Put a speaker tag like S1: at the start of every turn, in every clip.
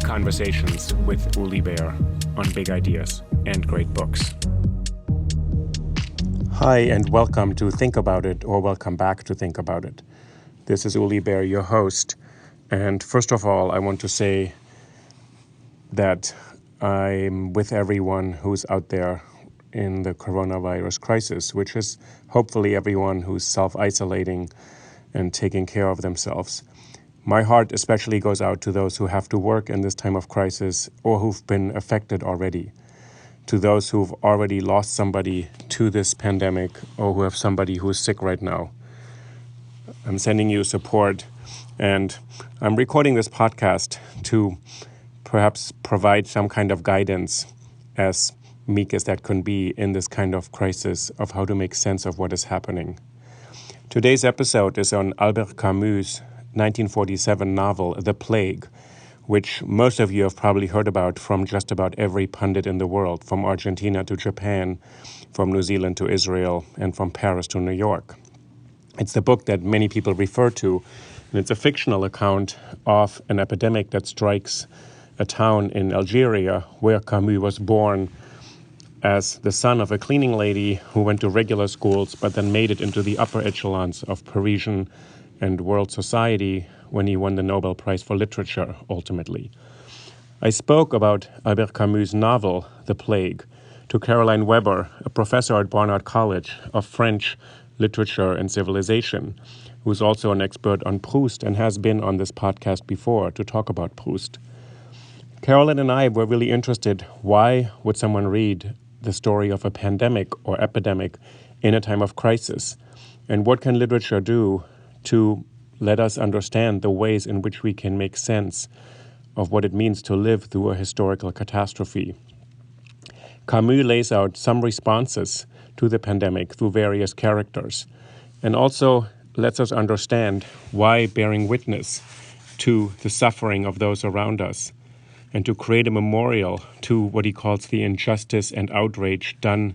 S1: Conversations with Uli Bear on big ideas and great books. Hi, and welcome to Think About It, or welcome back to Think About It. This is Uli Bear, your host. And first of all, I want to say that I'm with everyone who's out there in the coronavirus crisis, which is hopefully everyone who's self-isolating and taking care of themselves. My heart especially goes out to those who have to work in this time of crisis or who've been affected already, to those who've already lost somebody to this pandemic or who have somebody who's sick right now. I'm sending you support, and I'm recording this podcast to perhaps provide some kind of guidance, as meek as that can be in this kind of crisis, of how to make sense of what is happening. Today's episode is on Albert Camus' 1947 novel, The Plague, which most of you have probably heard about from just about every pundit in the world, from Argentina to Japan, from New Zealand to Israel, and from Paris to New York. It's the book that many people refer to, and it's a fictional account of an epidemic that strikes a town in Algeria where Camus was born as the son of a cleaning lady who went to regular schools but then made it into the upper echelons of Parisian and world society when he won the Nobel Prize for Literature, ultimately. I spoke about Albert Camus' novel, The Plague, to Caroline Weber, a professor at Barnard College of French Literature and Civilization, who's also an expert on Proust and has been on this podcast before to talk about Proust. Caroline and I were really interested, why would someone read the story of a pandemic or epidemic in a time of crisis? And what can literature do to let us understand the ways in which we can make sense of what it means to live through a historical catastrophe? Camus lays out some responses to the pandemic through various characters, and also lets us understand why bearing witness to the suffering of those around us and to create a memorial to what he calls the injustice and outrage done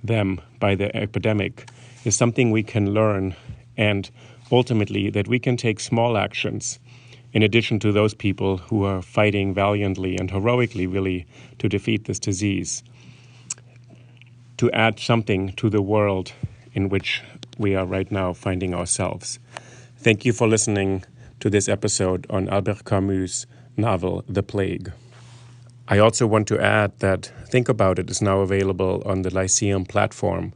S1: them by the epidemic is something we can learn, and ultimately that we can take small actions in addition to those people who are fighting valiantly and heroically really to defeat this disease, to add something to the world in which we are right now finding ourselves. Thank you for listening to this episode on Albert Camus' novel, The Plague. I also want to add that Think About It is now available on the Lyceum platform,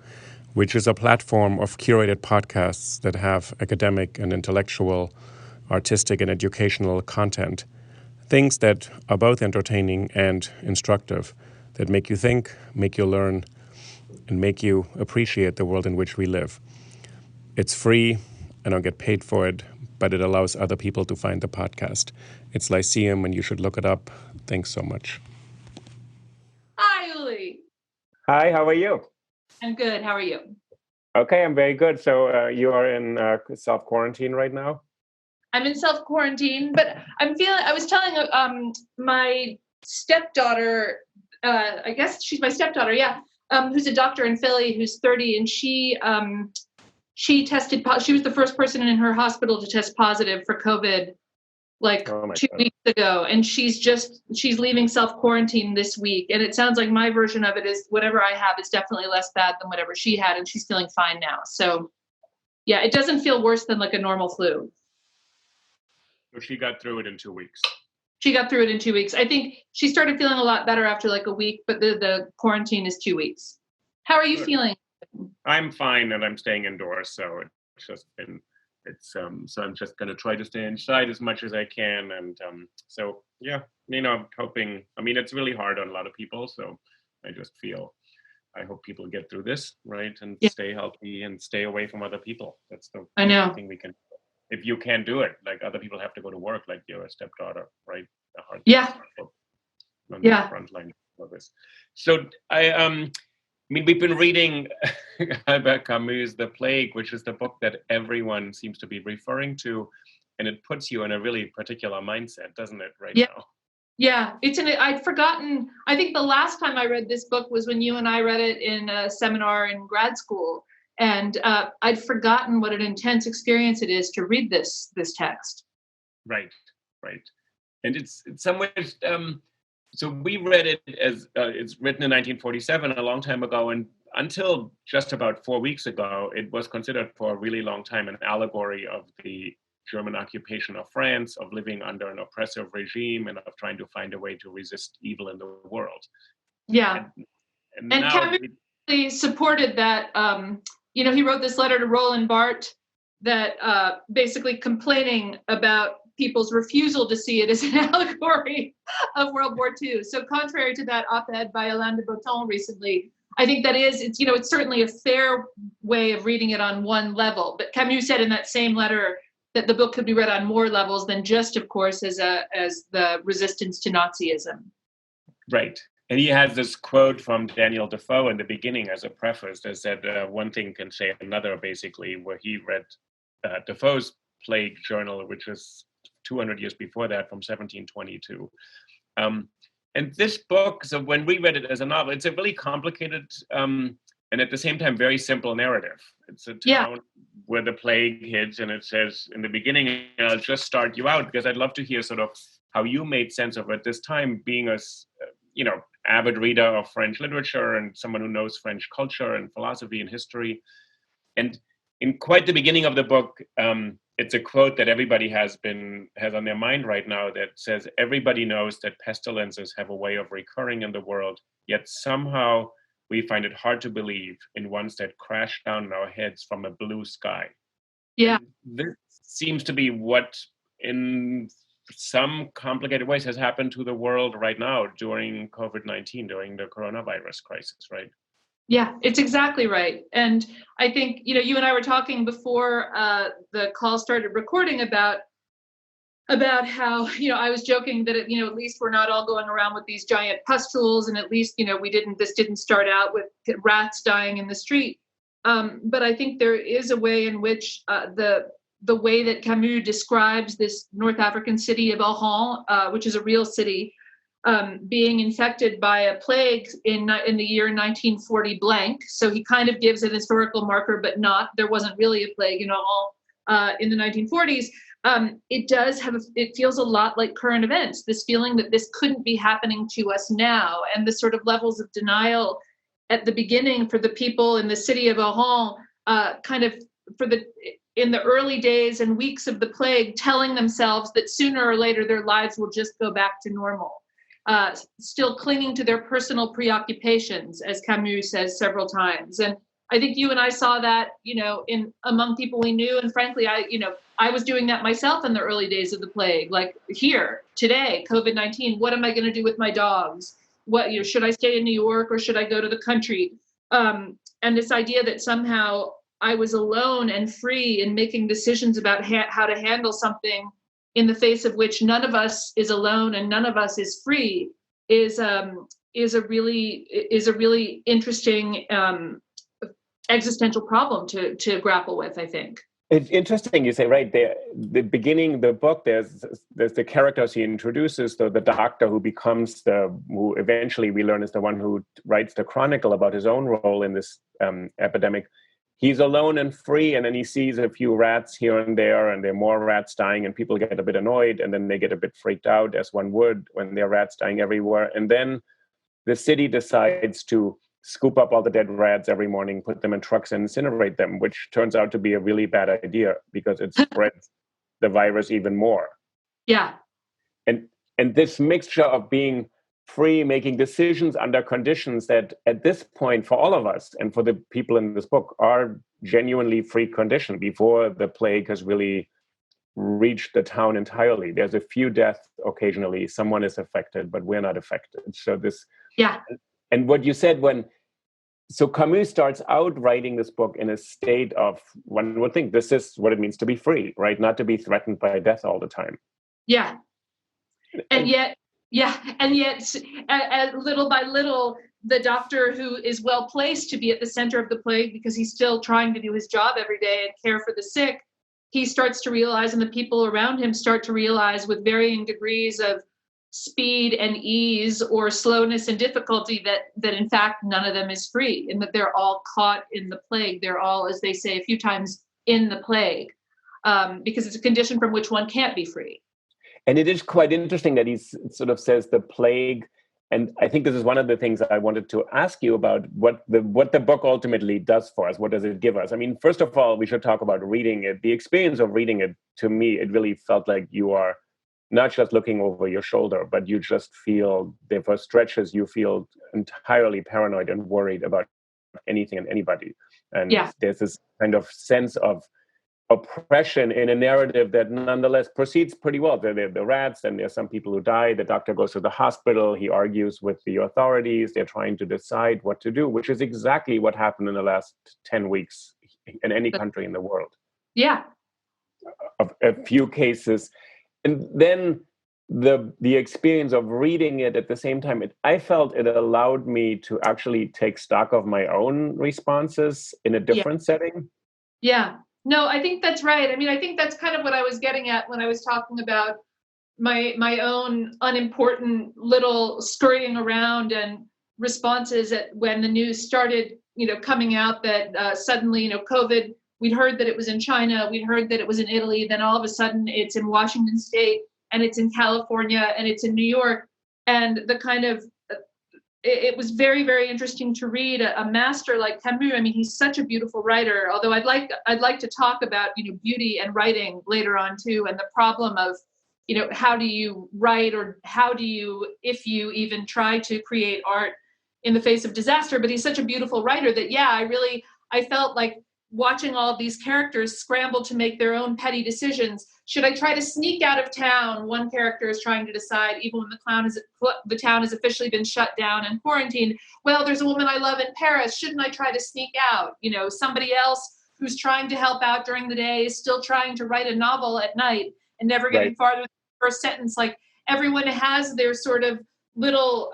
S1: which is a platform of curated podcasts that have academic and intellectual, artistic and educational content, things that are both entertaining and instructive, that make you think, make you learn, and make you appreciate the world in which we live. It's free. I don't get paid for it, but it allows other people to find the podcast. It's Lyceum, and you should look it up. Thanks so much.
S2: Hi, Uli.
S1: Hi, how are you?
S2: I'm good. How are you?
S1: Okay, I'm very good. So you are in self-quarantine right now?
S2: I'm in self-quarantine, but I was telling my stepdaughter, I guess she's my stepdaughter, yeah, who's a doctor in Philly, who's 30, and she tested, she was the first person in her hospital to test positive for COVID, like 2 weeks ago. And she's leaving self-quarantine this week. And it sounds like my version of it is whatever I have is definitely less bad than whatever she had. And she's feeling fine now. So yeah, it doesn't feel worse than like a normal flu.
S1: So she got through it in 2 weeks.
S2: She got through it in 2 weeks. I think she started feeling a lot better after like a week, but the quarantine is 2 weeks. How are you feeling?
S1: I'm fine, and I'm staying indoors. So it's just been, so I'm just going to try to stay inside as much as I can. And so, yeah, I'm hoping, it's really hard on a lot of people. So I hope people get through this, right? And stay healthy and stay away from other people. That's the only thing we can do. If you can't do it, like other people have to go to work, like your stepdaughter, right? The hard on the front line of this. So we've been reading Albert Camus' The Plague, which is the book that everyone seems to be referring to, and it puts you in a really particular mindset, doesn't it, now?
S2: Yeah, I'd forgotten. I think the last time I read this book was when you and I read it in a seminar in grad school, and I'd forgotten what an intense experience it is to read this text.
S1: Right.
S3: And it's in some ways, so we read it as it's written in 1947, a long time ago, and until just about 4 weeks ago, it was considered for a really long time an allegory of the German occupation of France, of living under an oppressive regime, and of trying to find a way to resist evil in the world.
S2: Yeah.
S3: And
S2: And
S3: now
S2: Camus really supported that. He wrote this letter to Roland Barthes that basically complaining about people's refusal to see it as an allegory of World War II. So contrary to that op-ed by Alain de Botton recently, I think that it's certainly a fair way of reading it on one level. But Camus said in that same letter that the book could be read on more levels than just, of course, as the resistance to Nazism.
S3: Right. And he has this quote from Daniel Defoe in the beginning as a preface that said one thing can say another, basically, where he read Defoe's Plague Journal, which was 200 years before that, from 1722. And this book, so when we read it as a novel, it's a really complicated and at the same time very simple narrative. It's a town where the plague hits, and it says in the beginning, I'll just start you out because I'd love to hear sort of how you made sense of it this time, being a avid reader of French literature and someone who knows French culture and philosophy and history. And in quite the beginning of the book, it's a quote that everybody has on their mind right now that says, everybody knows that pestilences have a way of recurring in the world, yet somehow we find it hard to believe in ones that crash down on our heads from a blue sky.
S2: Yeah.
S3: And this seems to be what in some complicated ways has happened to the world right now during COVID-19, during the coronavirus crisis, right?
S2: Yeah, it's exactly right. And I think, you and I were talking before the call started recording about how, I was joking that, at least we're not all going around with these giant pustules, and at least, this didn't start out with rats dying in the street. But I think there is a way in which the way that Camus describes this North African city of Oran, which is a real city, being infected by a plague in the year 1940 blank. So he kind of gives an historical marker, but not. There wasn't really a plague in Oran in the 1940s. It feels a lot like current events, this feeling that this couldn't be happening to us now, and the sort of levels of denial at the beginning for the people in the city of Oran, in the early days and weeks of the plague, telling themselves that sooner or later their lives will just go back to normal. Still clinging to their personal preoccupations, as Camus says several times. And I think you and I saw that, in among people we knew. And frankly, I was doing that myself in the early days of the plague. Like here, today, COVID-19, what am I going to do with my dogs? What, should I stay in New York or should I go to the country? And this idea that somehow I was alone and free in making decisions about how to handle something in the face of which none of us is alone and none of us is free is a really interesting existential problem to grapple with, I think.
S3: It's interesting you say, right, the beginning, the book, there's the characters he introduces, the doctor who becomes who eventually we learn is the one who writes the chronicle about his own role in this epidemic. He's alone and free, and then he sees a few rats here and there, and there are more rats dying, and people get a bit annoyed, and then they get a bit freaked out, as one would when there are rats dying everywhere. And then the city decides to scoop up all the dead rats every morning, put them in trucks and incinerate them, which turns out to be a really bad idea because it spreads the virus even more.
S2: Yeah.
S3: And this mixture of being free, making decisions under conditions that at this point for all of us and for the people in this book are genuinely free condition before the plague has really reached the town entirely. There's a few deaths occasionally, someone is affected, but we're not affected. So this,
S2: yeah.
S3: And what you said so Camus starts out writing this book in a state of, one would think this is what it means to be free, right? Not to be threatened by death all the time.
S2: Yeah. And yet, little by little, the doctor who is well placed to be at the center of the plague because he's still trying to do his job every day and care for the sick, he starts to realize, and the people around him start to realize with varying degrees of speed and ease or slowness and difficulty that in fact none of them is free, and that they're all caught in the plague. They're all, as they say a few times, in the plague, because it's a condition from which one can't be free.
S3: And it is quite interesting that he sort of says the plague. And I think this is one of the things I wanted to ask you about, what the book ultimately does for us. What does it give us? I mean, first of all, we should talk about reading it. The experience of reading it, to me, it really felt like you are not just looking over your shoulder, but you just feel, there for stretches, you feel entirely paranoid and worried about anything and anybody. And there's this kind of sense of oppression in a narrative that nonetheless proceeds pretty well. There are the rats, and there's some people who die. The doctor goes to the hospital. He argues with the authorities. They're trying to decide what to do, which is exactly what happened in the last 10 weeks in any country in the world.
S2: Yeah.
S3: Of a few cases. And then the experience of reading it at the same time, I felt it allowed me to actually take stock of my own responses in a different setting.
S2: Yeah. No, I think that's right. I mean, I think that's kind of what I was getting at when I was talking about my own unimportant little scurrying around and responses at when the news started, coming out that suddenly, COVID, we'd heard that it was in China, we'd heard that it was in Italy, then all of a sudden it's in Washington State, and it's in California, and it's in New York. And the kind of, it was very, very interesting to read a master like Camus. I mean, he's such a beautiful writer, although I'd like to talk about, beauty and writing later on too, and the problem of, how do you write, or how do you, if you even try to create art in the face of disaster. But he's such a beautiful writer that, I felt like watching all of these characters scramble to make their own petty decisions. Should I try to sneak out of town? One character is trying to decide, even when the town has officially been shut down and quarantined. Well, there's a woman I love in Paris. Shouldn't I try to sneak out? Somebody else who's trying to help out during the day is still trying to write a novel at night and never getting farther than the first sentence. Like, everyone has their sort of little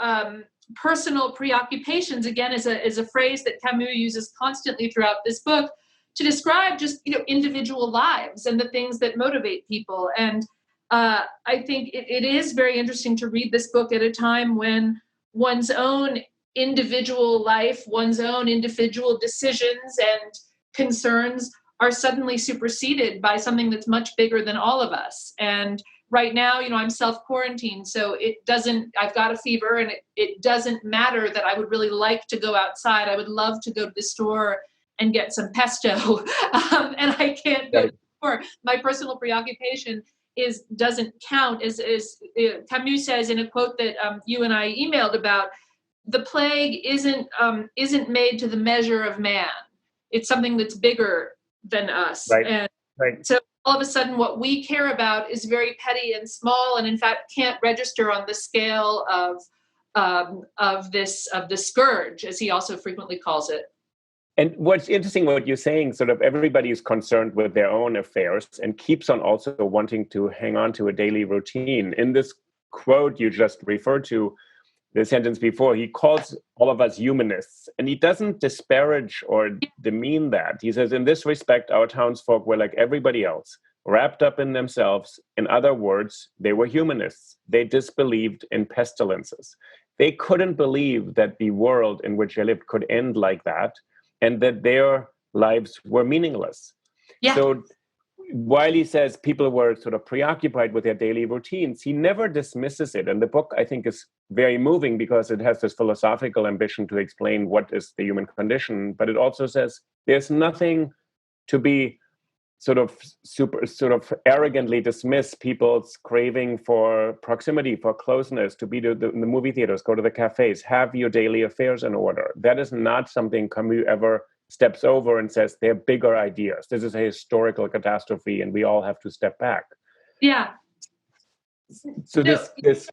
S2: personal preoccupations, again, is a phrase that Camus uses constantly throughout this book to describe just, individual lives and the things that motivate people. And I think it is very interesting to read this book at a time when one's own individual life, one's own individual decisions and concerns are suddenly superseded by something that's much bigger than all of us. And right now, I'm self-quarantined, so I've got a fever, and it doesn't matter that I would really like to go outside. I would love to go to the store and get some pesto, and I can't go to the store. My personal preoccupation doesn't count. As Camus says in a quote that you and I emailed about, the plague isn't made to the measure of man. It's something that's bigger than us. And so all of a sudden what we care about is very petty and small, and in fact can't register on the scale of the scourge, as he also frequently calls it.
S3: And what's interesting, what you're saying, sort of everybody is concerned with their own affairs and keeps on also wanting to hang on to a daily routine. In this quote you just referred to, the sentence before, he calls all of us humanists, and he doesn't disparage or demean that. He says, in this respect, our townsfolk were like everybody else, wrapped up in themselves. In other words, they were humanists. They disbelieved in pestilences. They couldn't believe that the world in which they lived could end like that, and that their lives were meaningless. Yeah. So while he says people were sort of preoccupied with their daily routines, he never dismisses it. And the book, I think, is very moving because it has this philosophical ambition to explain what is the human condition. But it also says there's nothing to be sort of arrogantly dismiss people's craving for proximity, for closeness, to be in the movie theaters, go to the cafes, have your daily affairs in order. That is not something Camus ever steps over and says they're bigger ideas. This is a historical catastrophe and we all have to step back.
S2: Yeah.
S3: So this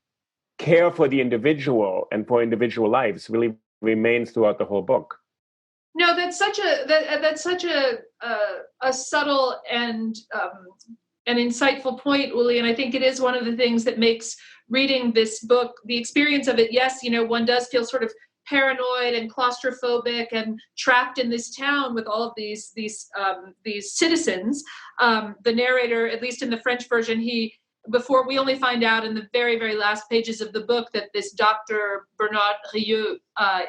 S3: care for the individual and for individual lives really remains throughout the whole book.
S2: No, that's such a subtle and an insightful point, Uli, and I think it is one of the things that makes reading this book, the experience of it. Yes, one does feel sort of paranoid and claustrophobic and trapped in this town with all of these citizens. The narrator, at least in the French version, before we only find out in the very, very last pages of the book that this Dr. Barnard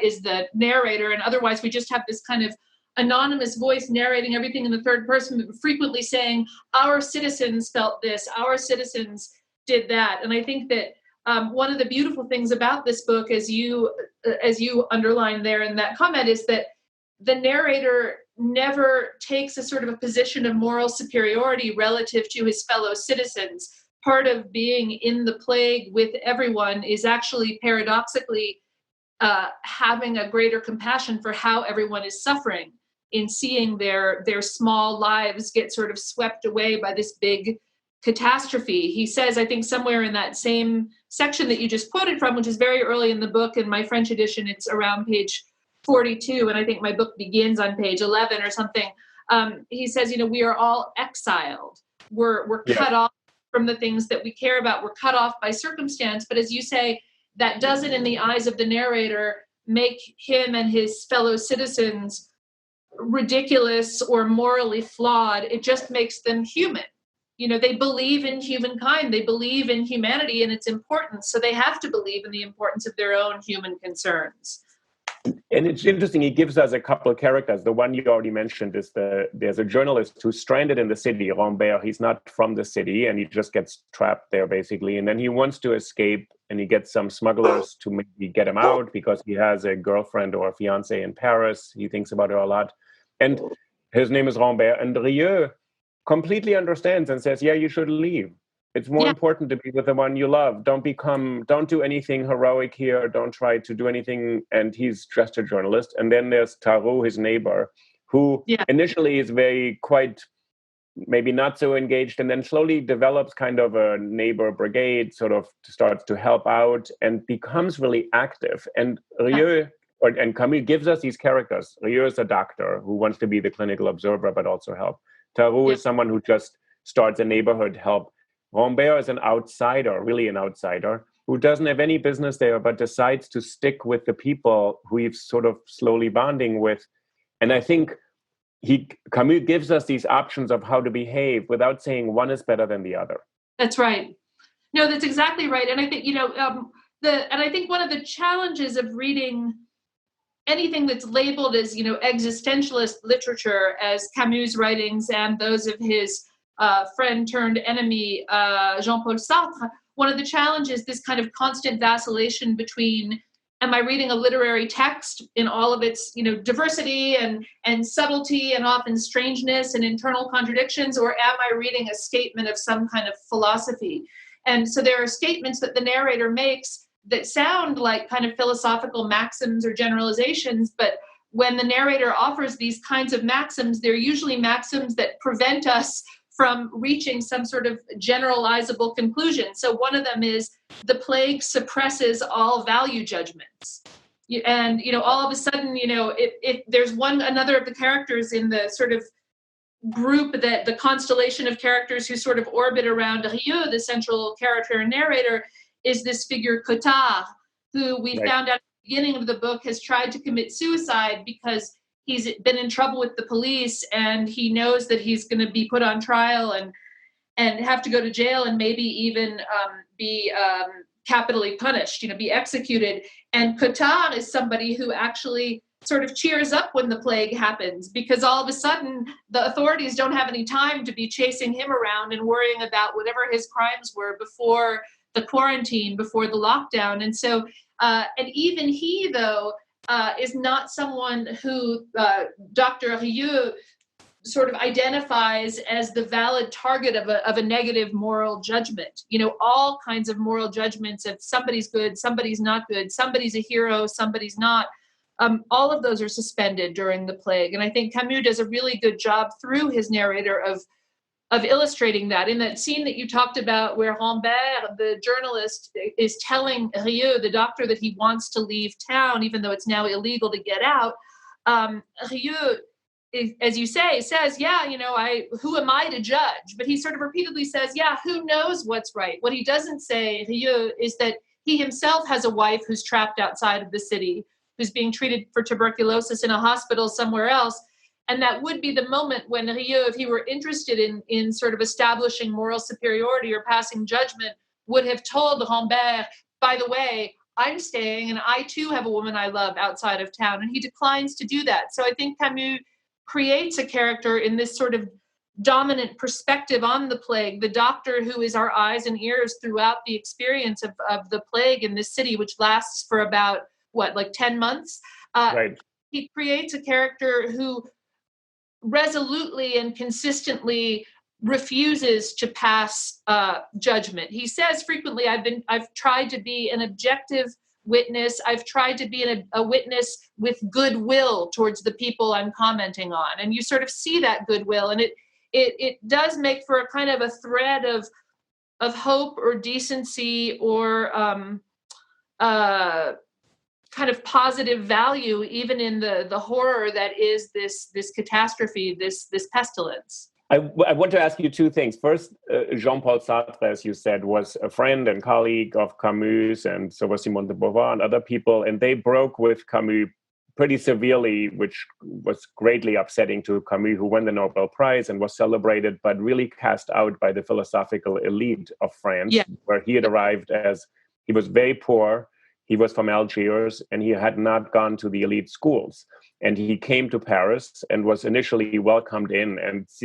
S2: is the narrator, and otherwise we just have this kind of anonymous voice narrating everything in the third person, frequently saying, our citizens felt this, our citizens did that. And I think that one of the beautiful things about this book, as you underline there in that comment, is that the narrator never takes a sort of a position of moral superiority relative to his fellow citizens. Part of being in the plague with everyone is actually paradoxically having a greater compassion for how everyone is suffering, in seeing their small lives get sort of swept away by this big catastrophe. He says, I think somewhere in that same section that you just quoted from, which is very early in the book, in my French edition, it's around page 42, and I think my book begins on page 11 or something. He says, we are all exiled. We're cut off from the things that we care about. We're cut off by circumstance. But as you say, that doesn't, in the eyes of the narrator, make him and his fellow citizens ridiculous or morally flawed. It just makes them human. They believe in humankind. They believe in humanity and its importance. So they have to believe in the importance of their own human concerns.
S3: And it's interesting, he gives us a couple of characters. The one you already mentioned is there's a journalist who's stranded in the city, Rambert. He's not from the city, and he just gets trapped there, basically. And then he wants to escape, and he gets some smugglers to maybe get him out because he has a girlfriend or a fiancée in Paris. He thinks about her a lot. And his name is Rambert. And Rieu completely understands and says, yeah, you should leave. It's more important to be with the one you love. Don't do anything heroic here. Don't try to do anything. And he's just a journalist. And then there's Tarot, his neighbor, who initially is quite maybe not so engaged, and then slowly develops kind of a neighbor brigade, sort of starts to help out and becomes really active. And Rieu and Camus gives us these characters. Rieu is a doctor who wants to be the clinical observer, but also help. Tarot is someone who just starts a neighborhood help. Rambert is an outsider, really an outsider, who doesn't have any business there, but decides to stick with the people who he's sort of slowly bonding with. And I think Camus gives us these options of how to behave without saying one is better than the other.
S2: That's right. No, that's exactly right. And I think, I think one of the challenges of reading anything that's labeled as, existentialist literature, as Camus' writings and those of his friend turned enemy, Jean-Paul Sartre, one of the challenges, this kind of constant vacillation between, am I reading a literary text in all of its, diversity and subtlety and often strangeness and internal contradictions, or am I reading a statement of some kind of philosophy? And so there are statements that the narrator makes that sound like kind of philosophical maxims or generalizations, but when the narrator offers these kinds of maxims, they're usually maxims that prevent us from reaching some sort of generalizable conclusion. So one of them is the plague suppresses all value judgments. And, all of a sudden, if there's another of the characters in the sort of group, that the constellation of characters who sort of orbit around Rieu, the central character and narrator, is this figure Cotard, who we found out at the beginning of the book has tried to commit suicide because he's been in trouble with the police and he knows that he's going to be put on trial and have to go to jail and maybe even be capitally punished, be executed. And Cotard is somebody who actually sort of cheers up when the plague happens, because all of a sudden the authorities don't have any time to be chasing him around and worrying about whatever his crimes were before the quarantine, before the lockdown. And so, and even he, though, is not someone who Dr. Rieu sort of identifies as the valid target of a negative moral judgment. All kinds of moral judgments of somebody's good, somebody's not good, somebody's a hero, somebody's not. All of those are suspended during the plague. And I think Camus does a really good job through his narrator of illustrating that. In that scene that you talked about where Rambert, the journalist, is telling Rieu, the doctor, that he wants to leave town, even though it's now illegal to get out, Rieu, as you say, says, who am I to judge? But he sort of repeatedly says, who knows what's right? What he doesn't say, Rieu, is that he himself has a wife who's trapped outside of the city, who's being treated for tuberculosis in a hospital somewhere else. And that would be the moment when Rieu, if he were interested in sort of establishing moral superiority or passing judgment, would have told Rambert, by the way, I'm staying and I too have a woman I love outside of town. And he declines to do that. So I think Camus creates a character in this sort of dominant perspective on the plague, the doctor who is our eyes and ears throughout the experience of the plague in this city, which lasts for about, 10 months?
S3: Right.
S2: He creates a character who resolutely and consistently refuses to pass judgment. He says frequently, I've tried to be an objective witness. I've tried to be a witness with goodwill towards the people I'm commenting on. And you sort of see that goodwill, and it does make for a kind of a thread of hope or decency or kind of positive value, even in the horror that is this catastrophe, this pestilence.
S3: I want to ask you two things. First, Jean-Paul Sartre, as you said, was a friend and colleague of Camus, and so was Simone de Beauvoir and other people, and they broke with Camus pretty severely, which was greatly upsetting to Camus, who won the Nobel Prize and was celebrated, but really cast out by the philosophical elite of France, where he had arrived as, he was very poor, he was from Algiers, and he had not gone to the elite schools. And he came to Paris and was initially welcomed in.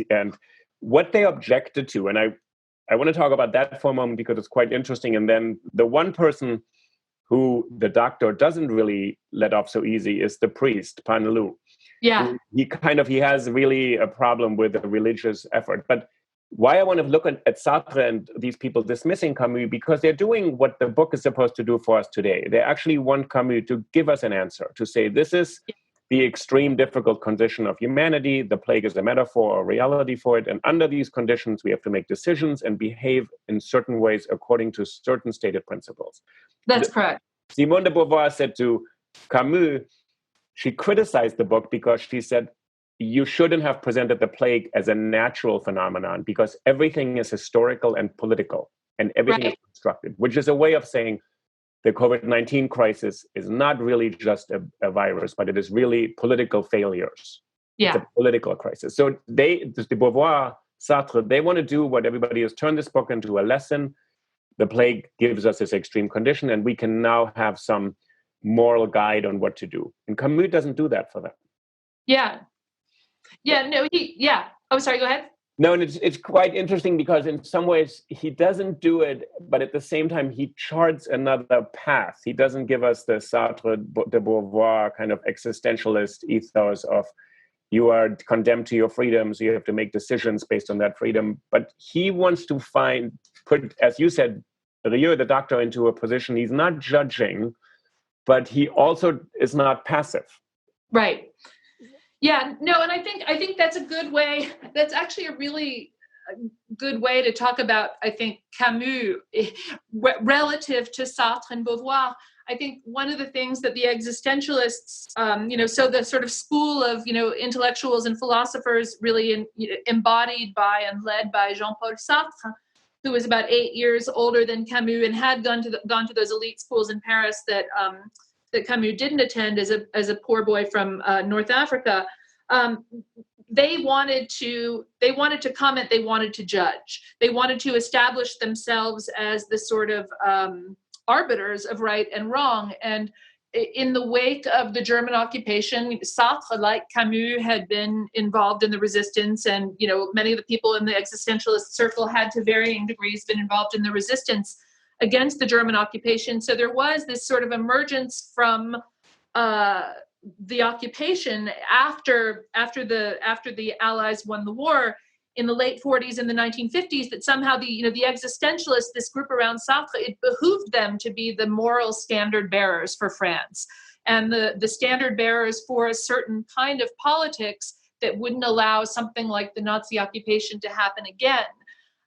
S3: And what they objected to, and I want to talk about that for a moment because it's quite interesting. And then the one person who the doctor doesn't really let off so easy is the priest, Panelou.
S2: Yeah.
S3: He has really a problem with the religious effort. But why I want to look at Sartre and these people dismissing Camus, because they're doing what the book is supposed to do for us today. They actually want Camus to give us an answer, to say this is the extreme difficult condition of humanity. The plague is a metaphor or reality for it. And under these conditions, we have to make decisions and behave in certain ways according to certain stated principles.
S2: That's correct.
S3: Simone de Beauvoir said to Camus, she criticized the book because she said, you shouldn't have presented the plague as a natural phenomenon because everything is historical and political and everything is constructed, which is a way of saying the COVID-19 crisis is not really just a virus, but it is really political failures.
S2: Yeah.
S3: It's a political crisis. So de Beauvoir, Sartre, they want to do what everybody has, turn this book into a lesson. The plague gives us this extreme condition, and we can now have some moral guide on what to do. And Camus doesn't do that for them.
S2: Yeah. Yeah, no, Oh, sorry, go ahead.
S3: No, and it's quite interesting because in some ways he doesn't do it, but at the same time he charts another path. He doesn't give us the Sartre de Beauvoir kind of existentialist ethos of you are condemned to your freedom, so you have to make decisions based on that freedom. But he wants to put, as you said, Rieu, the doctor, into a position he's not judging, but he also is not passive.
S2: Right. Yeah, no, and I think that's a good way. That's actually a really good way to talk about, I think, Camus relative to Sartre and Beauvoir. I think one of the things that the existentialists, so the sort of school of, intellectuals and philosophers really embodied by and led by Jean-Paul Sartre, who was about 8 years older than Camus and had gone to those elite schools in Paris that Camus didn't attend as a poor boy from North Africa. They wanted to comment, they wanted to judge, they wanted to establish themselves as the sort of arbiters of right and wrong. And in the wake of the German occupation, Sartre, like Camus, had been involved in the resistance, and many of the people in the existentialist circle had to varying degrees been involved in the resistance against the German occupation. So there was this sort of emergence from the occupation after the Allies won the war in the late 40s and the 1950s, that somehow the existentialists, this group around Sartre, it behooved them to be the moral standard bearers for France and the standard bearers for a certain kind of politics that wouldn't allow something like the Nazi occupation to happen again.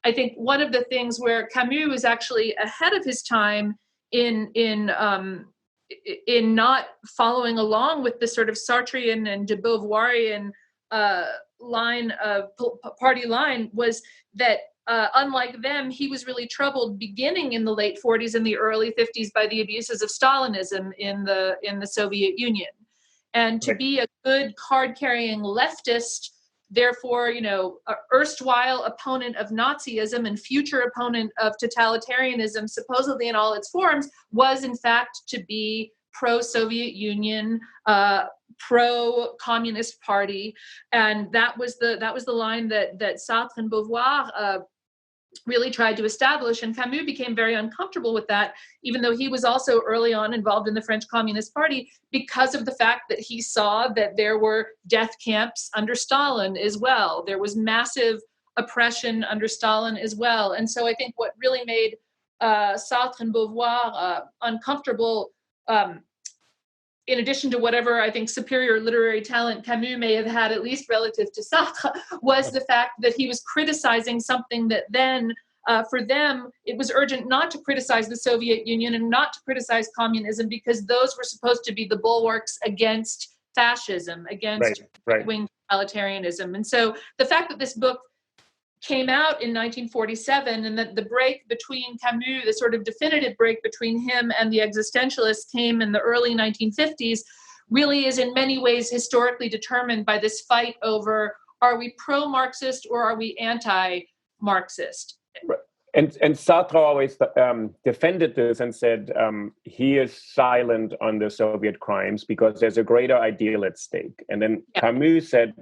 S2: I think one of the things where Camus was actually ahead of his time in not following along with the sort of Sartrean and de Beauvoirian party line was that unlike them, he was really troubled beginning in the late 40s and the early 50s by the abuses of Stalinism in the Soviet Union. And to be a good card-carrying leftist, therefore, erstwhile opponent of Nazism and future opponent of totalitarianism, supposedly in all its forms, was in fact to be pro-Soviet Union, pro-communist party, and that was the line that Sartre and Beauvoir really tried to establish. And Camus became very uncomfortable with that, even though he was also early on involved in the French Communist Party, because of the fact that he saw that there were death camps under Stalin as well. There was massive oppression under Stalin as well. And so I think what really made Sartre and Beauvoir uncomfortable, in addition to whatever I think superior literary talent Camus may have had, at least relative to Sartre, was the fact that he was criticizing something that then, for them, it was urgent not to criticize the Soviet Union and not to criticize communism, because those were supposed to be the bulwarks against fascism, against right-wing totalitarianism. And so the fact that this book came out in 1947, and that the break between Camus, the sort of definitive break between him and the existentialists, came in the early 1950s, really is in many ways historically determined by this fight over, are we pro-Marxist or are we anti-Marxist?
S3: Right. And Sartre always defended this and said he is silent on the Soviet crimes because there's a greater ideal at stake. And then Camus said,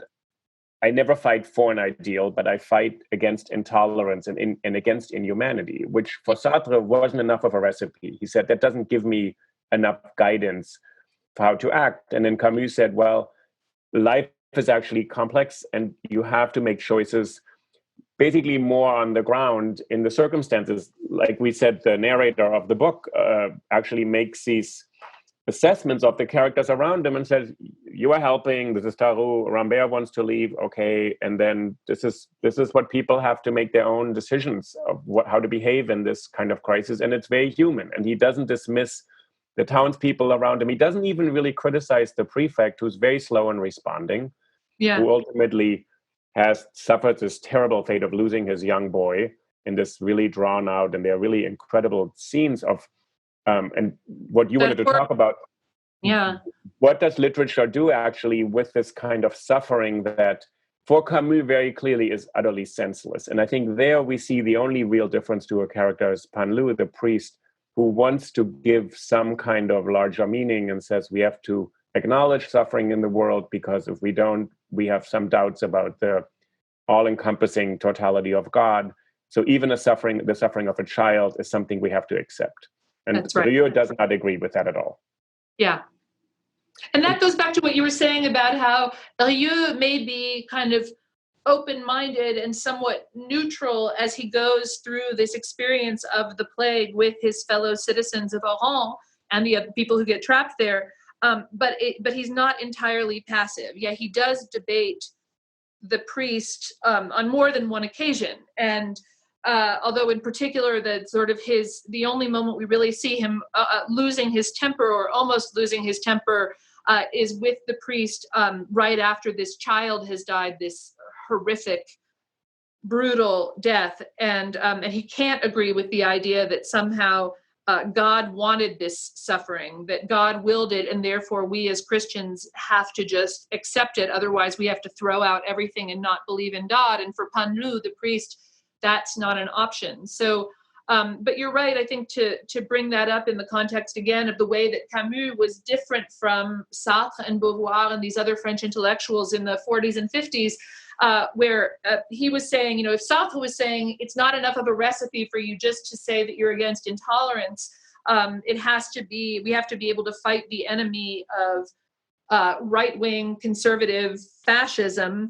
S3: I never fight for an ideal, but I fight against intolerance and against inhumanity, which for Sartre wasn't enough of a recipe. He said, that doesn't give me enough guidance for how to act. And then Camus said, well, life is actually complex and you have to make choices basically more on the ground in the circumstances. Like we said, the narrator of the book actually makes these assessments of the characters around him and says, you are helping, this is Tarot, Rambert wants to leave, okay, and then this is what people have to make their own decisions of how to behave in this kind of crisis, and it's very human. And he doesn't dismiss the townspeople around him. He doesn't even really criticize the prefect, who's very slow in responding, who ultimately has suffered this terrible fate of losing his young boy in this really drawn out, and they're really incredible scenes of and what you wanted to talk about.
S2: Yeah.
S3: What does literature do actually with this kind of suffering that for Camus very clearly is utterly senseless? And I think there we see the only real difference to a character is Panlu, the priest, who wants to give some kind of larger meaning and says we have to acknowledge suffering in the world, because if we don't, we have some doubts about the all-encompassing totality of God. So even the suffering of a child is something we have to accept. And Rieu does not agree with that at all.
S2: Yeah. And that goes back to what you were saying about how Rieu may be kind of open-minded and somewhat neutral as he goes through this experience of the plague with his fellow citizens of Oran and the people who get trapped there. But he's not entirely passive. Yeah, he does debate the priest on more than one occasion. And although in particular, the only moment we really see him losing his temper or almost losing his temper is with the priest right after this child has died, this horrific, brutal death. And he can't agree with the idea that somehow God wanted this suffering, that God willed it, and therefore we as Christians have to just accept it. Otherwise, we have to throw out everything and not believe in God. And for Panlu, the priest, that's not an option. So, but you're right, I think, to bring that up in the context, again, of the way that Camus was different from Sartre and Beauvoir and these other French intellectuals in the 40s and 50s, where he was saying, if Sartre was saying it's not enough of a recipe for you just to say that you're against intolerance, we have to be able to fight the enemy of right-wing conservative fascism.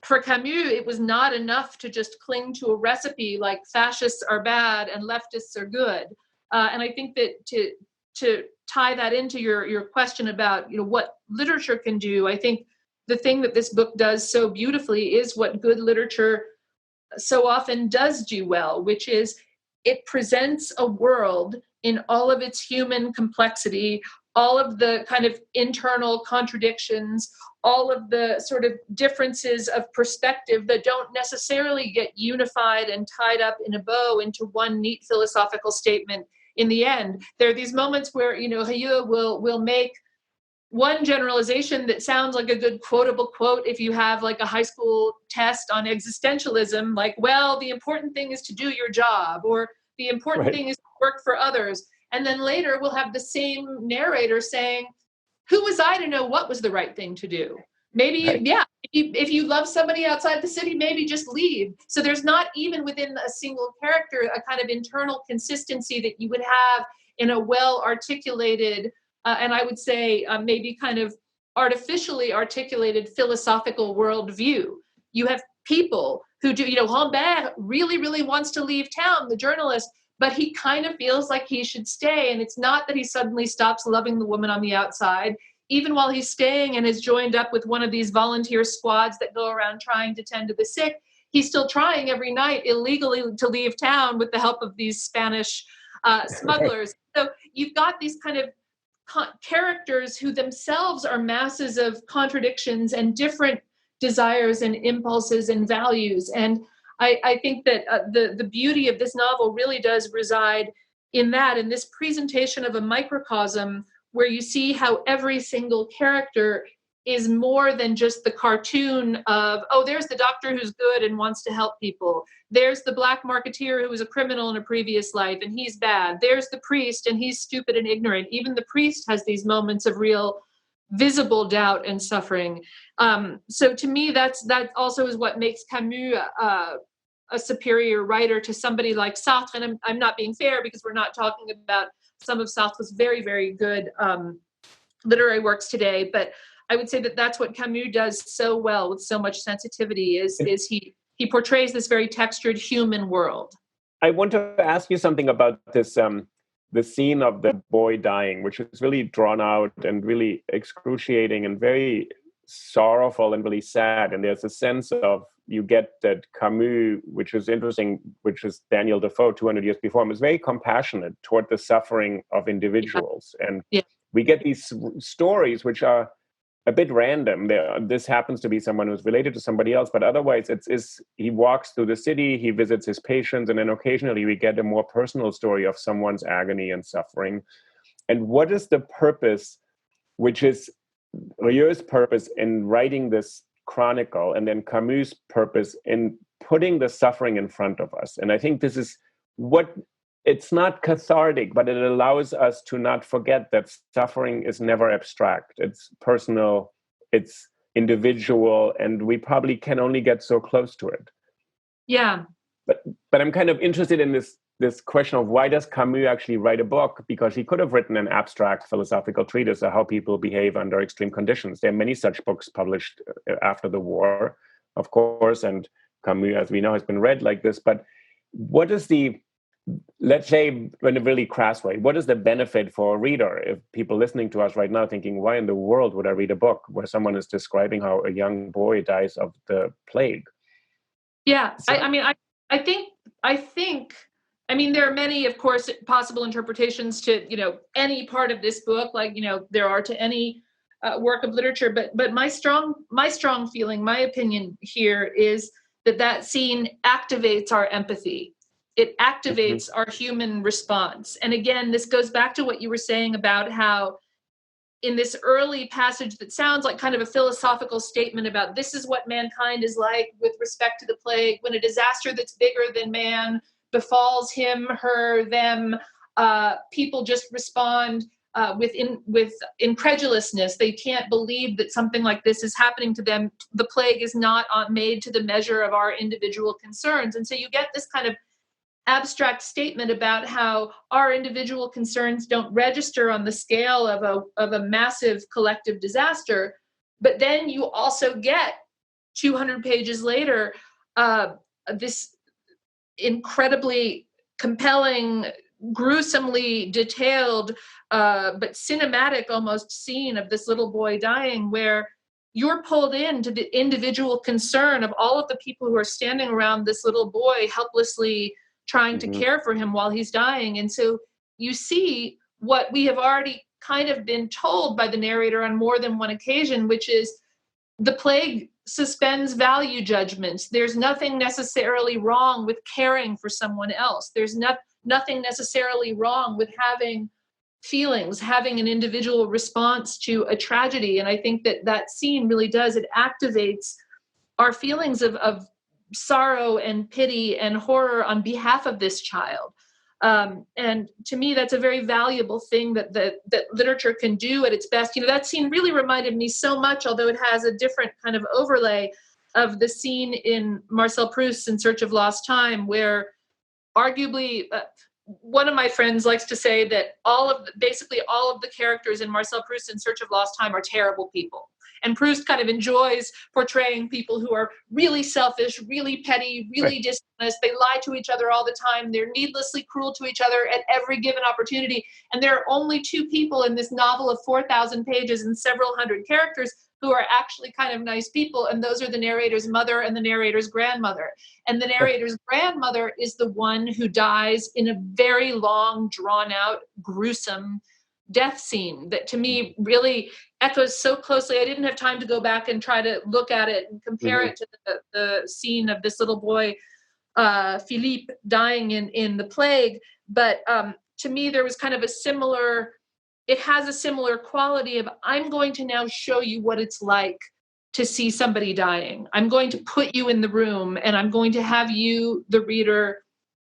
S2: For Camus, it was not enough to just cling to a recipe like fascists are bad and leftists are good. And I think that to tie that into your question about what literature can do, I think the thing that this book does so beautifully is what good literature so often does do well, which is it presents a world in all of its human complexity, all of the kind of internal contradictions, all of the sort of differences of perspective that don't necessarily get unified and tied up in a bow into one neat philosophical statement in the end. There are these moments where, Rieu will make one generalization that sounds like a good quotable quote if you have like a high school test on existentialism, like, well, the important thing is to do your job, or the important thing is to work for others. And then later we'll have the same narrator saying, who was I to know what was the right thing to do? Maybe,
S3: Right.
S2: yeah, if you love somebody outside the city, maybe just leave. So there's not even within a single character a kind of internal consistency that you would have in a well-articulated, and I would say maybe kind of artificially articulated philosophical worldview. You have people who do, Rambert really, really wants to leave town, the journalist, but he kind of feels like he should stay. And it's not that he suddenly stops loving the woman on the outside. Even while he's staying and has joined up with one of these volunteer squads that go around trying to tend to the sick, he's still trying every night illegally to leave town with the help of these Spanish smugglers. So you've got these kind of characters who themselves are masses of contradictions and different desires and impulses and values. And I think that the beauty of this novel really does reside in that, in this presentation of a microcosm where you see how every single character is more than just the cartoon of, oh, there's the doctor who's good and wants to help people. There's the black marketeer who was a criminal in a previous life and he's bad. There's the priest and he's stupid and ignorant. Even the priest has these moments of real visible doubt and suffering. So to me, that also is what makes Camus a superior writer to somebody like Sartre. And I'm not being fair because we're not talking about some of Sartre's very, very good literary works today. But I would say that that's what Camus does so well with so much sensitivity is he portrays this very textured human world.
S3: I want to ask you something about this, the scene of the boy dying, which is really drawn out and really excruciating and very sorrowful and really sad. And there's a sense of, you get that Camus, which is interesting, which is Daniel Defoe 200 years before him, is very compassionate toward the suffering of individuals. Yeah. And we get these stories which are a bit random. This happens to be someone who's related to somebody else, but otherwise it's he walks through the city, he visits his patients, and then occasionally we get a more personal story of someone's agony and suffering. And what is the purpose, which is Rieux's purpose in writing this chronicle, and then Camus' purpose in putting the suffering in front of us? And I think this is what, it's not cathartic, but it allows us to not forget that suffering is never abstract. It's personal, it's individual, and we probably can only get so close to it.
S2: Yeah.
S3: But I'm kind of interested in this question of, why does Camus actually write a book? Because he could have written an abstract philosophical treatise of how people behave under extreme conditions. There are many such books published after the war, of course, and Camus, as we know, has been read like this. But what is the, let's say in a really crass way, what is the benefit for a reader if people listening to us right now thinking, why in the world would I read a book where someone is describing how a young boy dies of the plague?
S2: Yeah,
S3: So,
S2: I think, there are many, of course, possible interpretations to, any part of this book, like, there are to any work of literature. But my strong feeling, my opinion here is that scene activates our empathy. It activates our human response. And again, this goes back to what you were saying about how in this early passage that sounds like kind of a philosophical statement about this is what mankind is like with respect to the plague, when a disaster that's bigger than man befalls him, her, them, people just respond with incredulousness. They can't believe that something like this is happening to them. The plague is not made to the measure of our individual concerns. And so you get this kind of abstract statement about how our individual concerns don't register on the scale of a massive collective disaster. But then you also get 200 pages later, this incredibly compelling, gruesomely detailed, but cinematic almost scene of this little boy dying, where you're pulled into the individual concern of all of the people who are standing around this little boy helplessly trying to care for him while he's dying. And so you see what we have already kind of been told by the narrator on more than one occasion, which is the plague suspends value judgments. There's nothing necessarily wrong with caring for someone else. There's nothing necessarily wrong with having feelings, having an individual response to a tragedy. And I think that scene really does, it activates our feelings of sorrow and pity and horror on behalf of this child. And to me, that's a very valuable thing that literature can do at its best. That scene really reminded me so much, although it has a different kind of overlay, of the scene in Marcel Proust's In Search of Lost Time, where arguably one of my friends likes to say that basically all of the characters in Marcel Proust's In Search of Lost Time are terrible people. And Proust kind of enjoys portraying people who are really selfish, really petty, really dishonest. They lie to each other all the time. They're needlessly cruel to each other at every given opportunity. And there are only two people in this novel of 4,000 pages and several hundred characters who are actually kind of nice people. And those are the narrator's mother and the narrator's grandmother. And the narrator's grandmother is the one who dies in a very long, drawn out, gruesome death scene that to me really echoes so closely. I didn't have time to go back and try to look at it and compare it to the scene of this little boy, Philippe, dying in the plague. But to me, there was kind of it has a similar quality of, I'm going to now show you what it's like to see somebody dying. I'm going to put you in the room and I'm going to have you, the reader,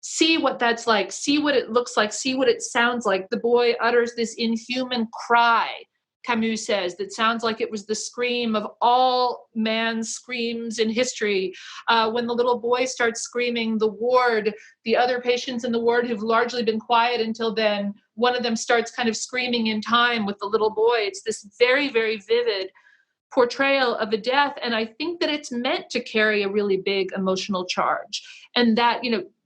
S2: see what that's like, see what it looks like, see what it sounds like. The boy utters this inhuman cry, Camus says, that sounds like it was the scream of all man's screams in history. When the little boy starts screaming, the other patients in the ward who've largely been quiet until then, one of them starts kind of screaming in time with the little boy. It's this very, very vivid portrayal of a death. And I think that it's meant to carry a really big emotional charge. And that,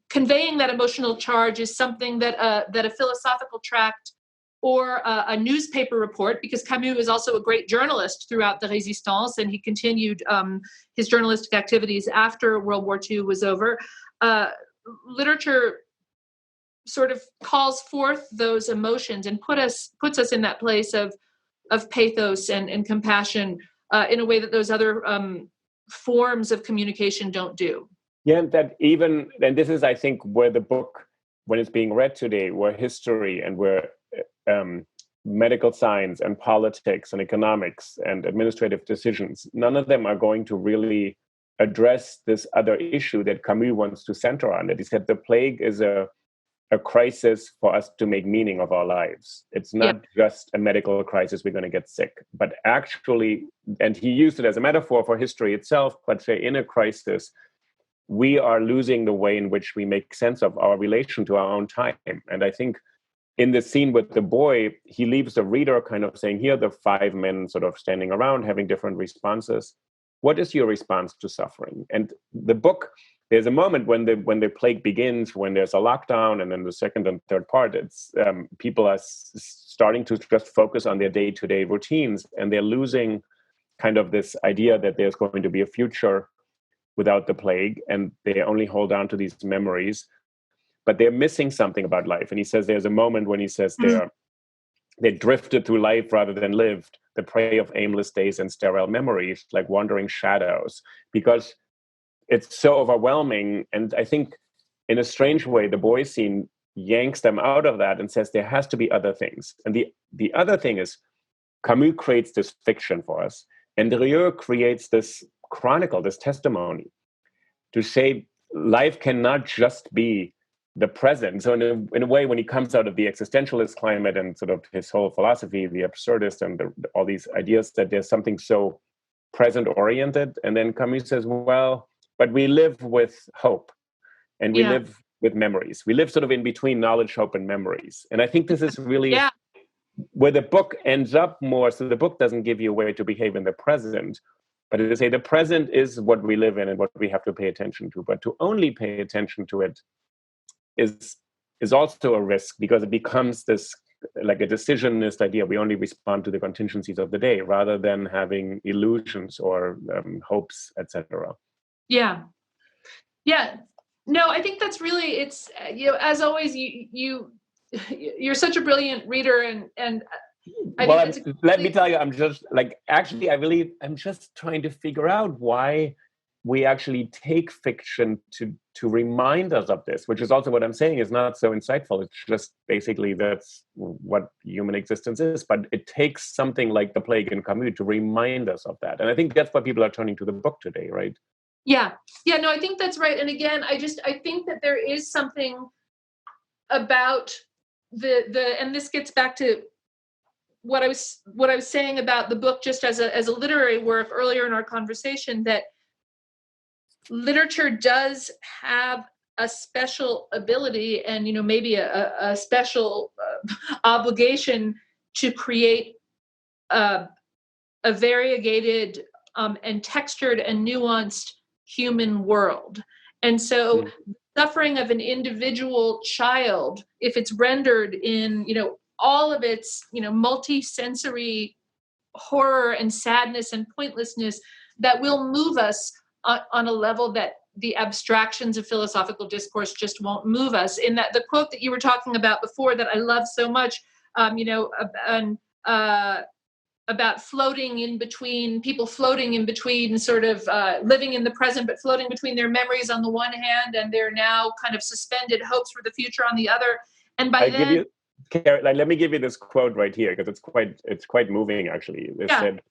S2: conveying that emotional charge is something that a philosophical tract or a newspaper report, because Camus was also a great journalist throughout the Résistance, and he continued his journalistic activities after World War II was over. Literature sort of calls forth those emotions and puts us in that place of pathos and compassion in a way that those other forms of communication don't do.
S3: Yeah, and this is, I think, where the book, when it's being read today, where history and where medical science and politics and economics and administrative decisions, none of them are going to really address this other issue that Camus wants to center on. That he said the plague is a crisis for us to make meaning of our lives. It's not just a medical crisis, we're going to get sick, but actually, and he used it as a metaphor for history itself, but say in a crisis, we are losing the way in which we make sense of our relation to our own time. And I think in the scene with the boy, he leaves the reader kind of saying, here are the five men sort of standing around having different responses. What is your response to suffering? And the book, there's a moment when the plague begins, when there's a lockdown, and then the second and third part, it's people are starting to just focus on their day-to-day routines, and they're losing kind of this idea that there's going to be a future without the plague, and they only hold on to these memories, but they're missing something about life. And he says there's a moment when he says they drifted through life rather than lived, the prey of aimless days and sterile memories, like wandering shadows, because it's so overwhelming. And I think in a strange way, the boy scene yanks them out of that and says there has to be other things. And the other thing is Camus creates this fiction for us, and Rieu creates this chronicle, this testimony, to say life cannot just be the present. So in a way, when he comes out of the existentialist climate and sort of his whole philosophy, the absurdist and all these ideas that there's something so present-oriented, and then Camus says, well, but we live with hope, and we live with memories. We live sort of in between knowledge, hope, and memories. And I think this is really where the book ends up more. So the book doesn't give you a way to behave in the present, but to say the present is what we live in and what we have to pay attention to. But to only pay attention to it is also a risk, because it becomes this like a decisionist idea. We only respond to the contingencies of the day rather than having illusions or hopes, etc. Yeah.
S2: No, I think that's really, it's, as always, you're such a brilliant reader, and
S3: let me tell you, I'm just I'm just trying to figure out why we actually take fiction to remind us of this, which is also what I'm saying is not so insightful. It's just basically that's what human existence is, but it takes something like the plague in Camus to remind us of that. And I think that's why people are turning to the book today, right?
S2: Yeah, no, I think that's right. And again, I think that there is something about and this gets back to what I was saying about the book just as a literary work earlier in our conversation, that literature does have a special ability and, maybe a special obligation to create a variegated and textured and nuanced human world. And so suffering of an individual child, if it's rendered in, all of its, multi-sensory horror and sadness and pointlessness, that will move us on a level that the abstractions of philosophical discourse just won't move us. In that, the quote that you were talking about before that I love so much, about floating in between, people floating in between, sort of living in the present, but floating between their memories on the one hand and their now kind of suspended hopes for the future on the other. And by
S3: let me give you this quote right here, because it's quite moving, actually. They said,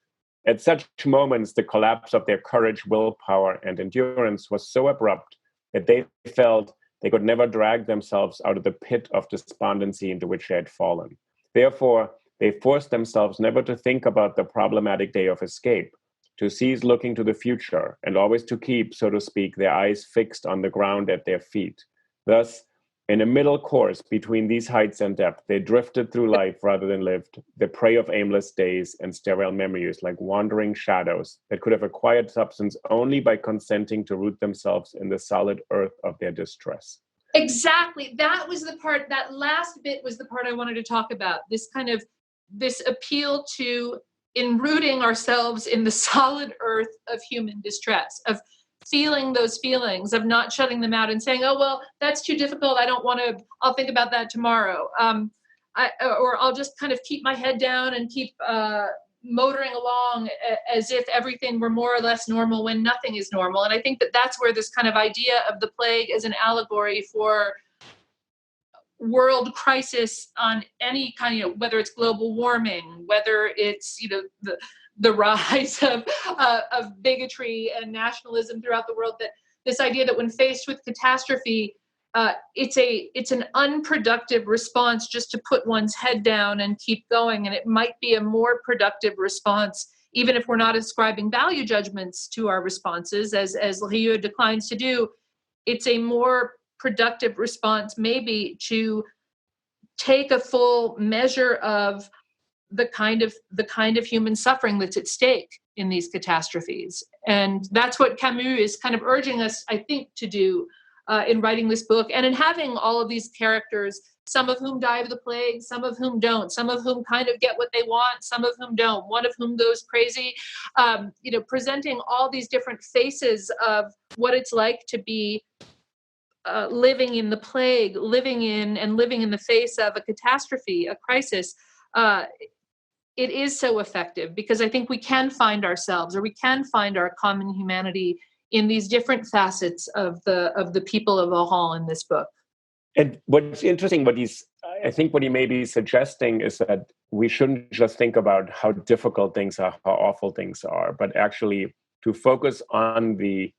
S3: at such moments, the collapse of their courage, willpower, and endurance was so abrupt that they felt they could never drag themselves out of the pit of despondency into which they had fallen. Therefore, they forced themselves never to think about the problematic day of escape, to cease looking to the future, and always to keep, so to speak, their eyes fixed on the ground at their feet. Thus, in a middle course between these heights and depth, they drifted through life rather than lived, the prey of aimless days and sterile memories, like wandering shadows that could have acquired substance only by consenting to root themselves in the solid earth of their distress.
S2: Exactly. That was the part, that last bit was the part I wanted to talk about. This appeal to enrooting ourselves in the solid earth of human distress, of feeling those feelings, of not shutting them out and saying, oh, well, that's too difficult. I don't want to, I'll think about that tomorrow. Or I'll just kind of keep my head down and keep motoring along as if everything were more or less normal when nothing is normal. And I think that that's where this kind of idea of the plague as an allegory for world crisis on any kind of, whether it's global warming, whether it's, the rise of bigotry and nationalism throughout the world, that this idea that when faced with catastrophe, it's an unproductive response just to put one's head down and keep going. And it might be a more productive response, even if we're not ascribing value judgments to our responses, as Lihue declines to do. It's a more productive response maybe to take a full measure of the kind of human suffering that's at stake in these catastrophes. And that's what Camus is kind of urging us, I think, to do in writing this book and in having all of these characters, some of whom die of the plague, some of whom don't, some of whom kind of get what they want, some of whom don't, one of whom goes crazy, presenting all these different faces of what it's like to be living in the plague, living in the face of a catastrophe, a crisis. It is so effective because I think we can find ourselves, or we can find our common humanity in these different facets of the people of Oran in this book.
S3: And what's interesting, I think what he may be suggesting is that we shouldn't just think about how difficult things are, how awful things are, but actually to focus on the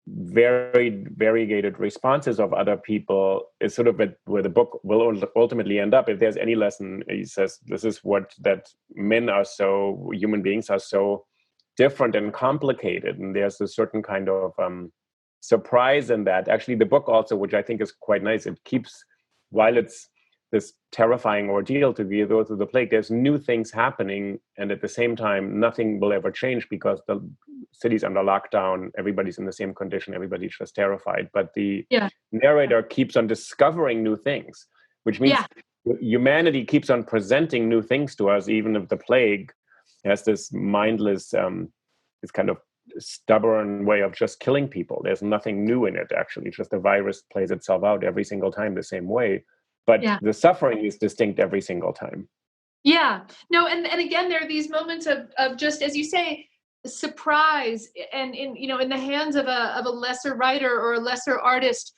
S3: very variegated responses of other people is sort of where the book will ultimately end up. If there's any lesson, he says, this is that human beings are so different and complicated. And there's a certain kind of surprise in that. Actually, the book also, which I think is quite nice, it keeps, while it's this terrifying ordeal to go through the plague, there's new things happening. And at the same time, nothing will ever change because the city's under lockdown, everybody's in the same condition, everybody's just terrified. But the narrator keeps on discovering new things, which means humanity keeps on presenting new things to us, even if the plague has this mindless, this kind of stubborn way of just killing people. There's nothing new in it, actually. Just the virus plays itself out every single time the same way. But the suffering is distinct every single time.
S2: Yeah. No, and again, there are these moments of just, as you say, surprise, and in the hands of a lesser writer or a lesser artist,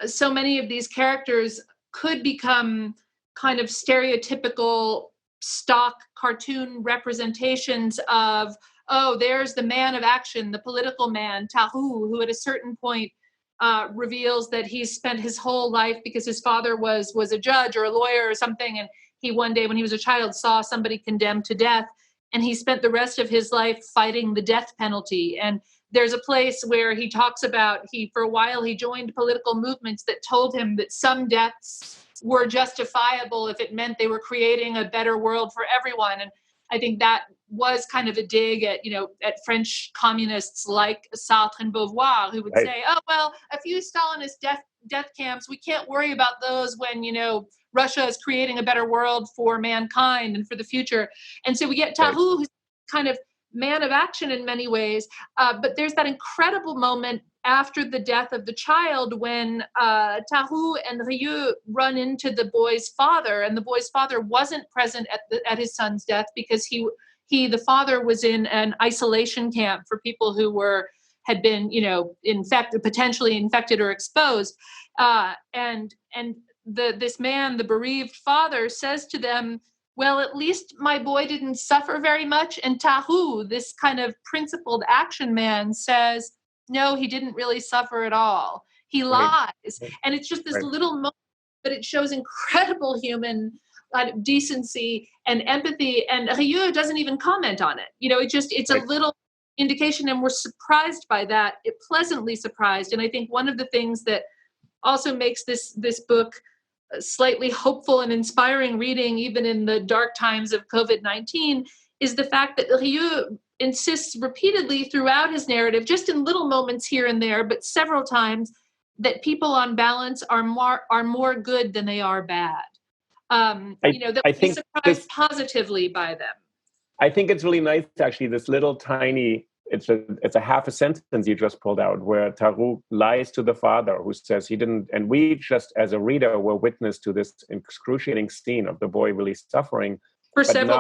S2: so many of these characters could become kind of stereotypical stock cartoon representations of, oh, there's the man of action, the political man, Tahu, who at a certain point reveals that he's spent his whole life, because his father was a judge or a lawyer or something, and he one day when he was a child saw somebody condemned to death, and he spent the rest of his life fighting the death penalty. And there's a place where he talks about for a while he joined political movements that told him that some deaths were justifiable if it meant they were creating a better world for everyone. And I think that was kind of a dig at, at French communists like Sartre and Beauvoir, who would say, oh, well, a few Stalinist death camps, we can't worry about those when, Russia is creating a better world for mankind and for the future. And so we get Tahu, who's kind of man of action in many ways. But there's that incredible moment after the death of the child when Tahu and Rieu run into the boy's father, and the boy's father wasn't present at his son's death because the father was in an isolation camp for people who had been, potentially infected or exposed. And this man, the bereaved father, says to them, well, at least my boy didn't suffer very much. And Tahu, this kind of principled action man, says, no, he didn't really suffer at all. He lies. And it's just this little moment, but it shows incredible human decency and empathy. And Rieu doesn't even comment on it. It's a little indication, and we're surprised by that, pleasantly surprised. And I think one of the things that also makes this book slightly hopeful and inspiring reading, even in the dark times of COVID-19, is the fact that Rieu insists repeatedly throughout his narrative, just in little moments here and there, but several times, that people on balance are more good than they are bad. That we're surprised positively by them.
S3: I think it's really nice, actually, this little tiny, it's a half a sentence you just pulled out, where Taru lies to the father who says he didn't, and we just as a reader were witness to this excruciating scene of the boy really suffering. And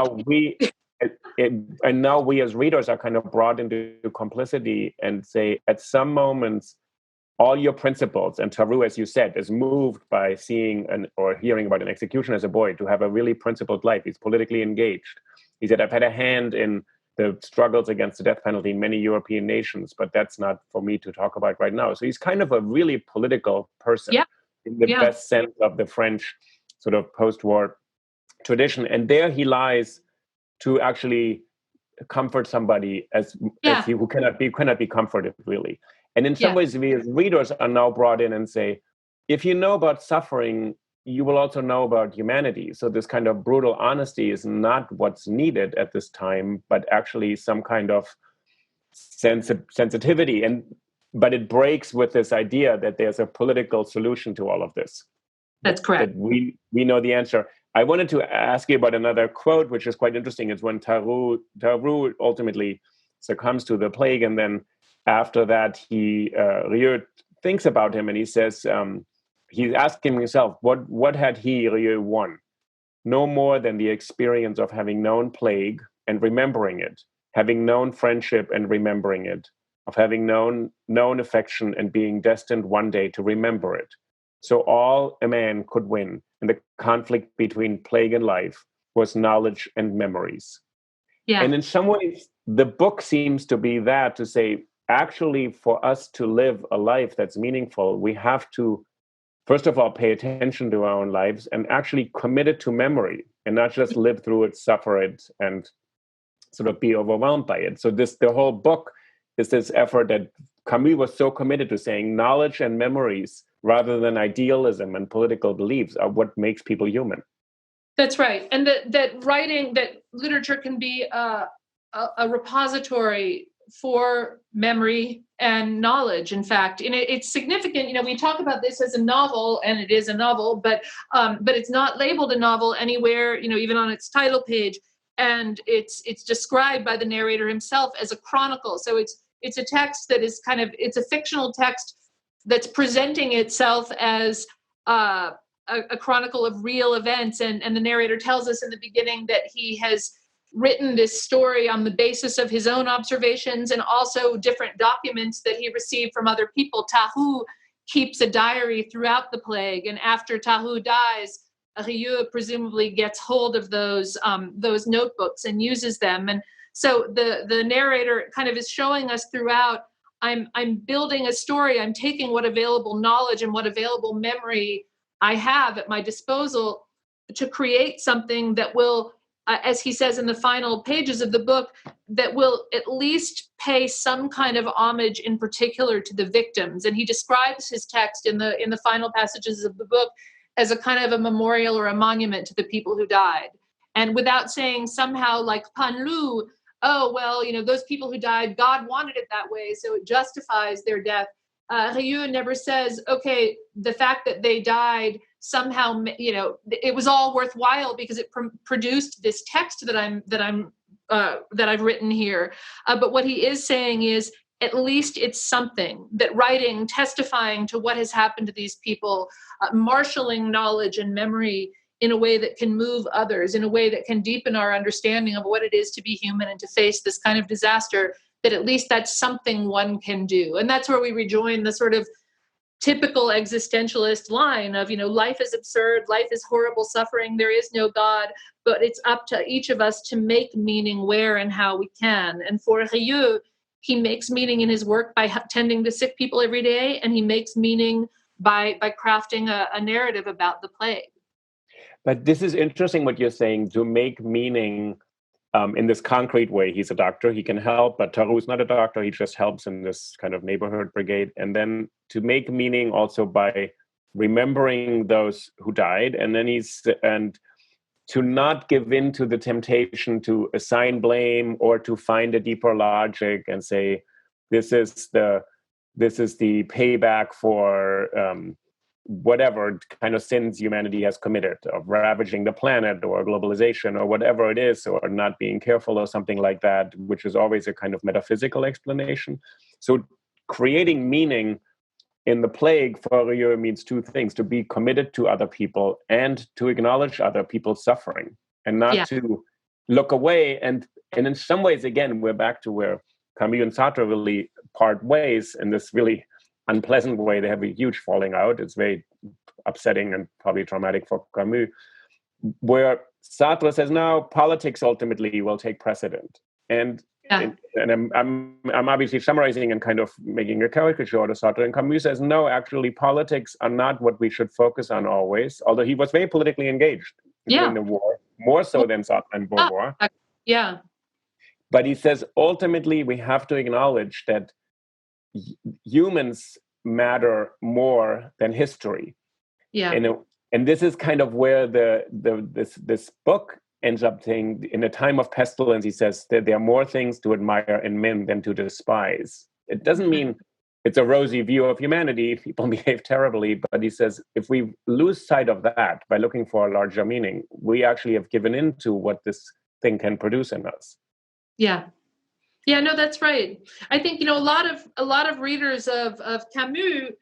S3: now we as readers are kind of brought into complicity and say, at some moments, all your principles, and Taru, as you said, is moved by seeing or hearing about an execution as a boy to have a really principled life. He's politically engaged. He said, I've had a hand in the struggles against the death penalty in many European nations, but that's not for me to talk about right now. So he's kind of a really political person in the best sense of the French sort of post-war tradition. And there he lies to actually comfort somebody who cannot be comforted, really. And in some ways, we as readers are now brought in and say, if you know about suffering, you will also know about humanity. So this kind of brutal honesty is not what's needed at this time, but actually some kind of sensitivity. But it breaks with this idea that there's a political solution to all of this.
S2: That's correct.
S3: That we know the answer. I wanted to ask you about another quote, which is quite interesting. It's when Taru ultimately succumbs to the plague, and then after that, Rieu thinks about him, and he says, he's asking himself, what had Rieu won? No more than the experience of having known plague and remembering it, having known friendship and remembering it, of having known affection and being destined one day to remember it. So all a man could win in the conflict between plague and life was knowledge and memories. Yeah. And in some ways, the book seems to be that, to say, actually, for us to live a life that's meaningful, we have to, first of all, pay attention to our own lives and actually commit it to memory and not just live through it, suffer it, and sort of be overwhelmed by it. So the whole book is this effort that Camus was so committed to saying knowledge and memories rather than idealism and political beliefs are what makes people human.
S2: That's right. And that literature can be a repository for memory and knowledge. In fact, and it's significant. We talk about this as a novel, and it is a novel, but it's not labeled a novel anywhere. Even on its title page, and it's described by the narrator himself as a chronicle. So it's a text that is it's a fictional text that's presenting itself as a chronicle of real events. And the narrator tells us in the beginning that he has written this story on the basis of his own observations and also different documents that he received from other people. Tahu keeps a diary throughout the plague, and after Tahu dies, Rieu presumably gets hold of those notebooks and uses them. And so the narrator kind of is showing us throughout I'm building a story. I'm taking what available knowledge and what available memory I have at my disposal to create something that will, as he says in the final pages of the book, that will at least pay some kind of homage in particular to the victims. And he describes his text in the final passages of the book as a kind of a memorial or a monument to the people who died. And without saying somehow like Panlu, oh, well, those people who died, God wanted it that way, so it justifies their death. Rieu never says, okay, the fact that they died somehow, it was all worthwhile because it produced this text that I've written here. But what he is saying is, at least it's something that writing, testifying to what has happened to these people, marshaling knowledge and memory in a way that can move others, in a way that can deepen our understanding of what it is to be human and to face this kind of disaster, that at least that's something one can do. And that's where we rejoin the sort of typical existentialist line of, life is absurd, life is horrible suffering, there is no God, but it's up to each of us to make meaning where and how we can. And for Rieu, he makes meaning in his work by tending to sick people every day, and he makes meaning by crafting a narrative about the plague.
S3: But this is interesting what you're saying, to make meaning in this concrete way. He's a doctor, he can help, but Tarou is not a doctor, he just helps in this kind of neighborhood brigade. And then to make meaning also by remembering those who died, and to not give in to the temptation to assign blame or to find a deeper logic and say, this is the payback for whatever kind of sins humanity has committed, of ravaging the planet or globalization or whatever it is, or not being careful or something like that, which is always a kind of metaphysical explanation. So creating meaning in the plague for Rieu means two things: to be committed to other people and to acknowledge other people's suffering, and not to look away. And in some ways, again, we're back to where Camus and Sartre really part ways in this really unpleasant way. They have a huge falling out. It's very upsetting and probably traumatic for Camus, where Sartre says, no, politics ultimately will take precedent. And I'm obviously summarizing and kind of making a caricature of Sartre. And Camus says, no, actually, politics are not what we should focus on always, although he was very politically engaged during the war, more so than Sartre and Beauvoir.
S2: Yeah.
S3: But he says, ultimately, we have to acknowledge that humans matter more than history.
S2: Yeah.
S3: And this is kind of where this book ends up saying, in a time of pestilence, he says that there are more things to admire in men than to despise. It doesn't mean it's a rosy view of humanity, people behave terribly, but he says if we lose sight of that by looking for a larger meaning, we actually have given in to what this thing can produce in us.
S2: Yeah. Yeah, no, that's right. I think, a lot of readers of Camus,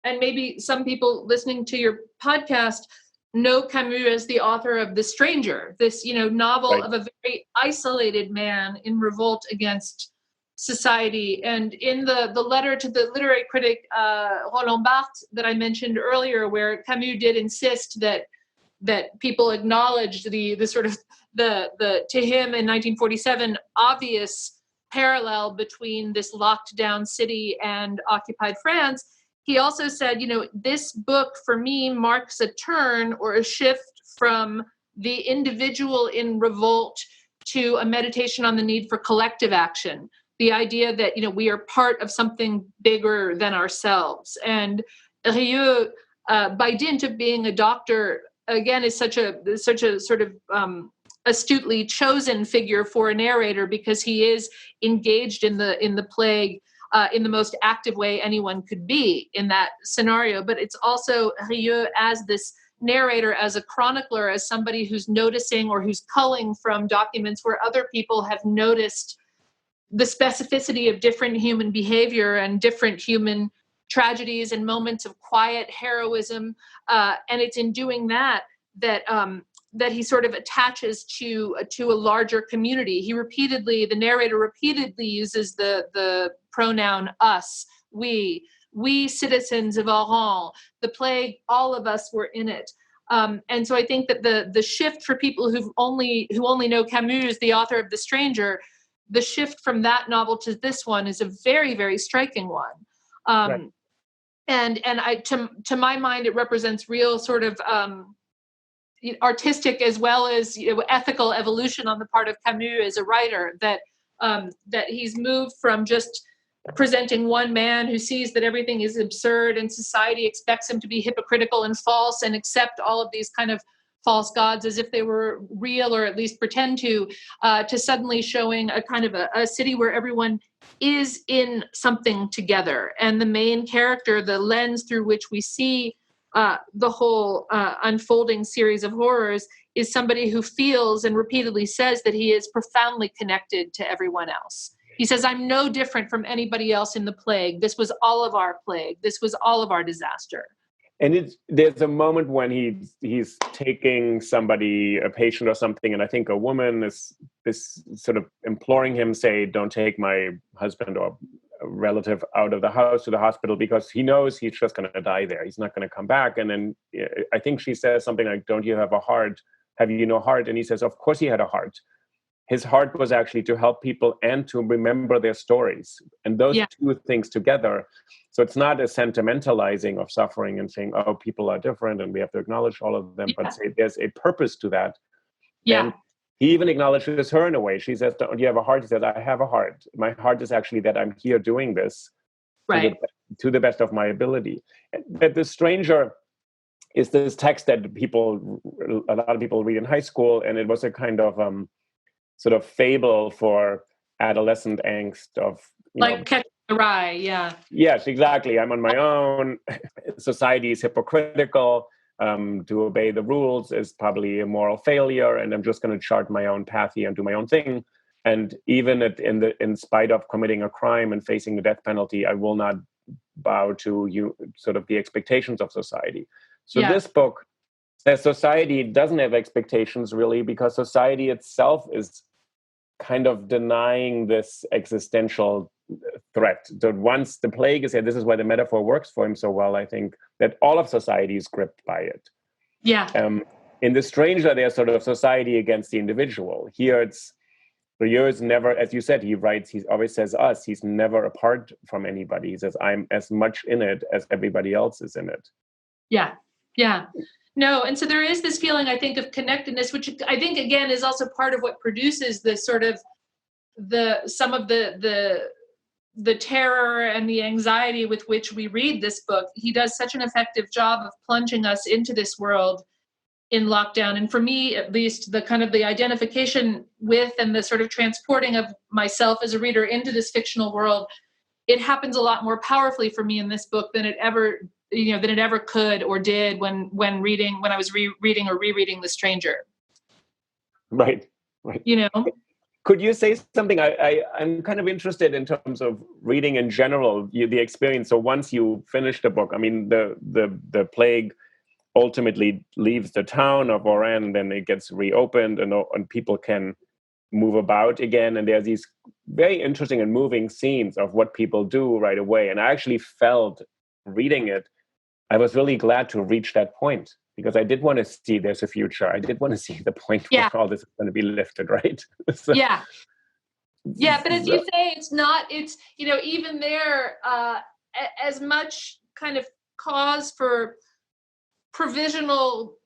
S2: and maybe some people listening to your podcast, know Camus as the author of The Stranger, this, novel of a very isolated man in revolt against society. And in the letter to the literary critic Roland Barthes that I mentioned earlier, where Camus did insist that people acknowledged the sort of the to him in 1947 obvious parallel between this locked down city and occupied France, he also said, this book for me marks a turn or a shift from the individual in revolt to a meditation on the need for collective action. The idea that, we are part of something bigger than ourselves. And Rieu, by dint of being a doctor, again, is such a sort of astutely chosen figure for a narrator, because he is engaged in the plague in the most active way anyone could be in that scenario. But it's also Rieu as this narrator, as a chronicler, as somebody who's noticing or who's culling from documents where other people have noticed the specificity of different human behavior and different human tragedies and moments of quiet heroism. And it's in doing that he sort of attaches to a larger community. The narrator repeatedly uses the pronoun us, we citizens of Oran, the plague, all of us were in it. And so I think that the shift for people who only know Camus, the author of The Stranger, the shift from that novel to this one is a very, very striking one.
S3: Right.
S2: And to my mind, it represents real sort of artistic as well as ethical evolution on the part of Camus as a writer, that he's moved from just presenting one man who sees that everything is absurd and society expects him to be hypocritical and false and accept all of these kind of false gods as if they were real, or at least pretend to suddenly showing a kind of a city where everyone is in something together. And the main character, the lens through which we see the whole unfolding series of horrors, is somebody who feels and repeatedly says that he is profoundly connected to everyone else. He says, I'm no different from anybody else in the plague. This was all of our plague. This was all of our disaster.
S3: And there's a moment when he's taking somebody, a patient or something, and I think a woman is sort of imploring him, say, don't take my husband or a relative out of the house to the hospital, because he knows he's just going to die there. He's not going to come back. And then I think she says something like, don't you have a heart? Have you no heart? And he says, of course he had a heart. His heart was actually to help people and to remember their stories. And those two things together. So it's not a sentimentalizing of suffering and saying, oh, people are different and we have to acknowledge all of them, but say there's a purpose to that.
S2: Yeah.
S3: And he even acknowledges her in a way. She says, do you have a heart? He says, I have a heart. My heart is actually that I'm here doing this to the best of my ability. But The Stranger is this text that a lot of people read in high school. And it was a kind of sort of fable for adolescent angst of
S2: catching the rye. Yeah.
S3: Yes, exactly. I'm on my own. Society is hypocritical. To obey the rules is probably a moral failure, and I'm just going to chart my own path here and do my own thing. And even in spite of committing a crime and facing the death penalty, I will not bow to sort of the expectations of society. So this book says society doesn't have expectations really, because society itself is kind of denying this existential threat. That once the plague is here, this is why the metaphor works for him so well, I think, that all of society is gripped by it.
S2: Yeah.
S3: In The Stranger, there's sort of society against the individual. Here Rieu is never, as you said, he always says us, he's never apart from anybody. He says, I'm as much in it as everybody else is in it.
S2: Yeah. Yeah. No, and so there is this feeling, I think, of connectedness, which I think, again, is also part of what produces this sort of some of the terror and the anxiety with which we read this book. He does such an effective job of plunging us into this world in lockdown. And for me, at least, the kind of the identification with and the sort of transporting of myself as a reader into this fictional world, it happens a lot more powerfully for me in this book than it ever could or did when I was rereading or rereading The Stranger.
S3: Right. Could you say something? I'm kind of interested in terms of reading in general, the experience. So once you finish the book, I mean, the plague ultimately leaves the town of Oran, and then it gets reopened, and people can move about again. And there's these very interesting and moving scenes of what people do right away. And I actually felt, reading it, I was really glad to reach that point, because I did want to see there's a future. I did want to see the point where all this is going to be lifted, right? So,
S2: yeah. But as you say, it's even there, as much kind of cause for provisional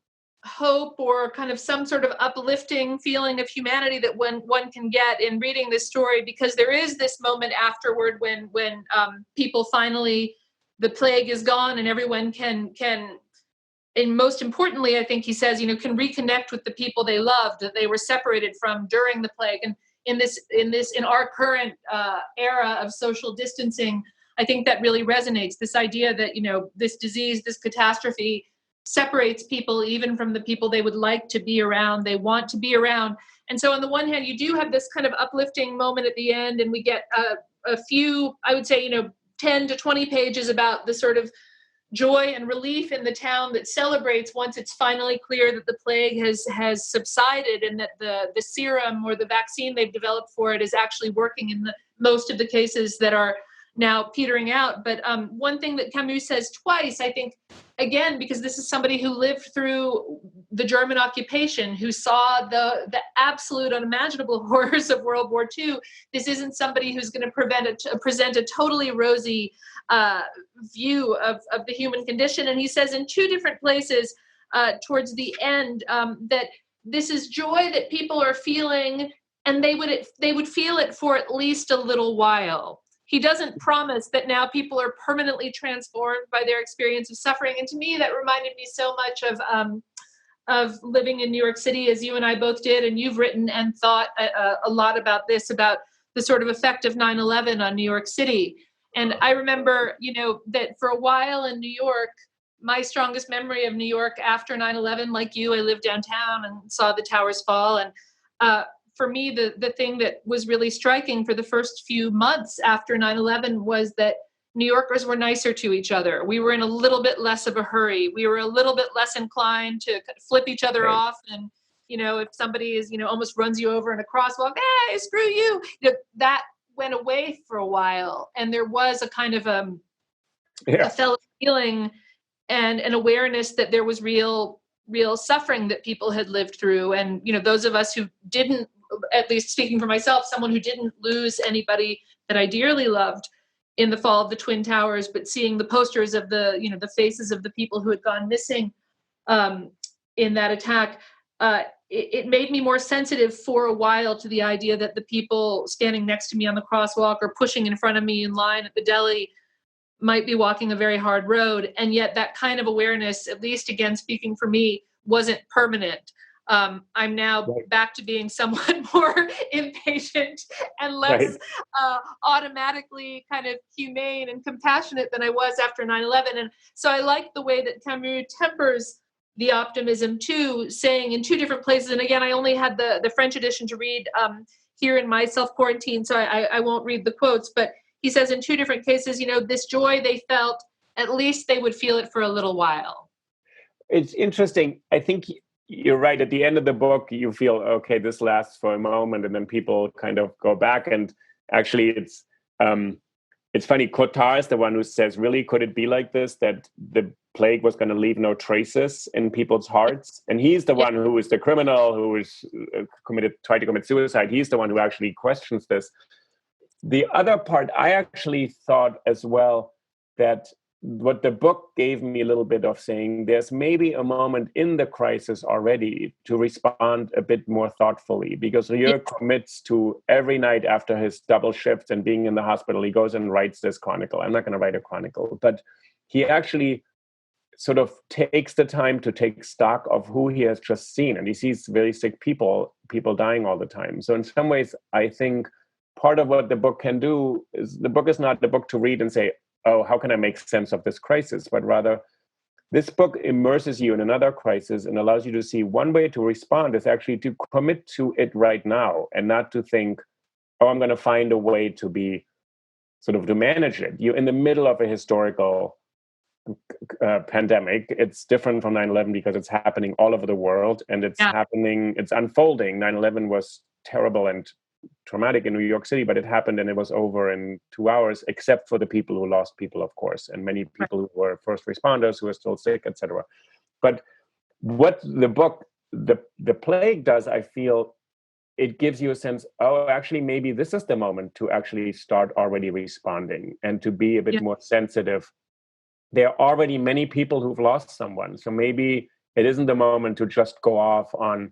S2: hope or kind of some sort of uplifting feeling of humanity that one can get in reading this story, because there is this moment afterward when people finally, the plague is gone and everyone can, and most importantly, I think he says, can reconnect with the people they loved, that they were separated from during the plague. And in our current era of social distancing, I think that really resonates. This idea that, this disease, this catastrophe separates people even from the people they would like to be around, they want to be around. And so on the one hand, you do have this kind of uplifting moment at the end, and we get a few, I would say, 10 to 20 pages about the sort of joy and relief in the town that celebrates once it's finally clear that the plague has subsided, and that the serum or the vaccine they've developed for it is actually working in most of the cases that are now petering out. But one thing that Camus says twice, I think, again, because this is somebody who lived through the German occupation, who saw the absolute unimaginable horrors of World War II. This isn't somebody who's going to present a totally rosy view of the human condition. And he says in two different places towards the end that this is joy that people are feeling, and they would feel it for at least a little while. He doesn't promise that now people are permanently transformed by their experience of suffering. And to me, that reminded me so much of living in New York City, as you and I both did, and you've written and thought a lot about this, about the sort of effect of 9/11 on New York City. And I remember, that for a while in New York, my strongest memory of New York after 9/11, like you, I lived downtown and saw the towers fall. And for me, the thing that was really striking for the first few months after 9/11 was that New Yorkers were nicer to each other. We were in a little bit less of a hurry. We were a little bit less inclined to flip each other off. And, if somebody is, almost runs you over in a crosswalk, hey, screw you, that went away for a while. And there was a kind of a fellow feeling and an awareness that there was real suffering that people had lived through. And, those of us who didn't, at least speaking for myself, someone who didn't lose anybody that I dearly loved in the fall of the Twin Towers, but seeing the posters of the faces of the people who had gone missing in that attack, it made me more sensitive for a while to the idea that the people standing next to me on the crosswalk or pushing in front of me in line at the deli might be walking a very hard road. And yet that kind of awareness, at least again, speaking for me, wasn't permanent. I'm now back to being somewhat more impatient and less automatically kind of humane and compassionate than I was after 9/11. And so I like the way that Camus tempers the optimism too, saying in two different places, and again, I only had the French edition to read here in my self-quarantine, so I won't read the quotes, but he says in two different cases, this joy they felt, at least they would feel it for a little while.
S4: It's interesting. I think you're right. At the end of the book, you feel, okay, this lasts for a moment, and then people kind of go back. And actually, it's funny. Cotard is the one who says, really, could it be like this, that the plague was going to leave no traces in people's hearts? And he's the one who is the criminal, who is tried to commit suicide. He's the one who actually questions this. The other part, I actually thought as well that what the book gave me a little bit of saying, there's maybe a moment in the crisis already to respond a bit more thoughtfully, because Rieu commits to every night after his double shift and being in the hospital, he goes and writes this chronicle. I'm not going to write a chronicle, but he actually sort of takes the time to take stock of who he has just seen. And he sees very sick people dying all the time. So in some ways, I think part of what the book can do is, the book is not the book to read and say, oh, how can I make sense of this crisis? But rather, this book immerses you in another crisis and allows you to see one way to respond is actually to commit to it right now, and not to think, oh, I'm going to find a way to be sort of to manage it. You're in the middle of a historical pandemic. It's different from 9/11 because it's happening all over the world, and it's unfolding. 9/11 was terrible and traumatic in New York City, but it happened and it was over in 2 hours, except for the people who lost people, of course, and many people who were first responders who are still sick, etc. But what the book, the plague does, I feel, it gives you a sense, oh, actually, maybe this is the moment to actually start already responding and to be a bit more sensitive. There are already many people who've lost someone, so maybe it isn't the moment to just go off on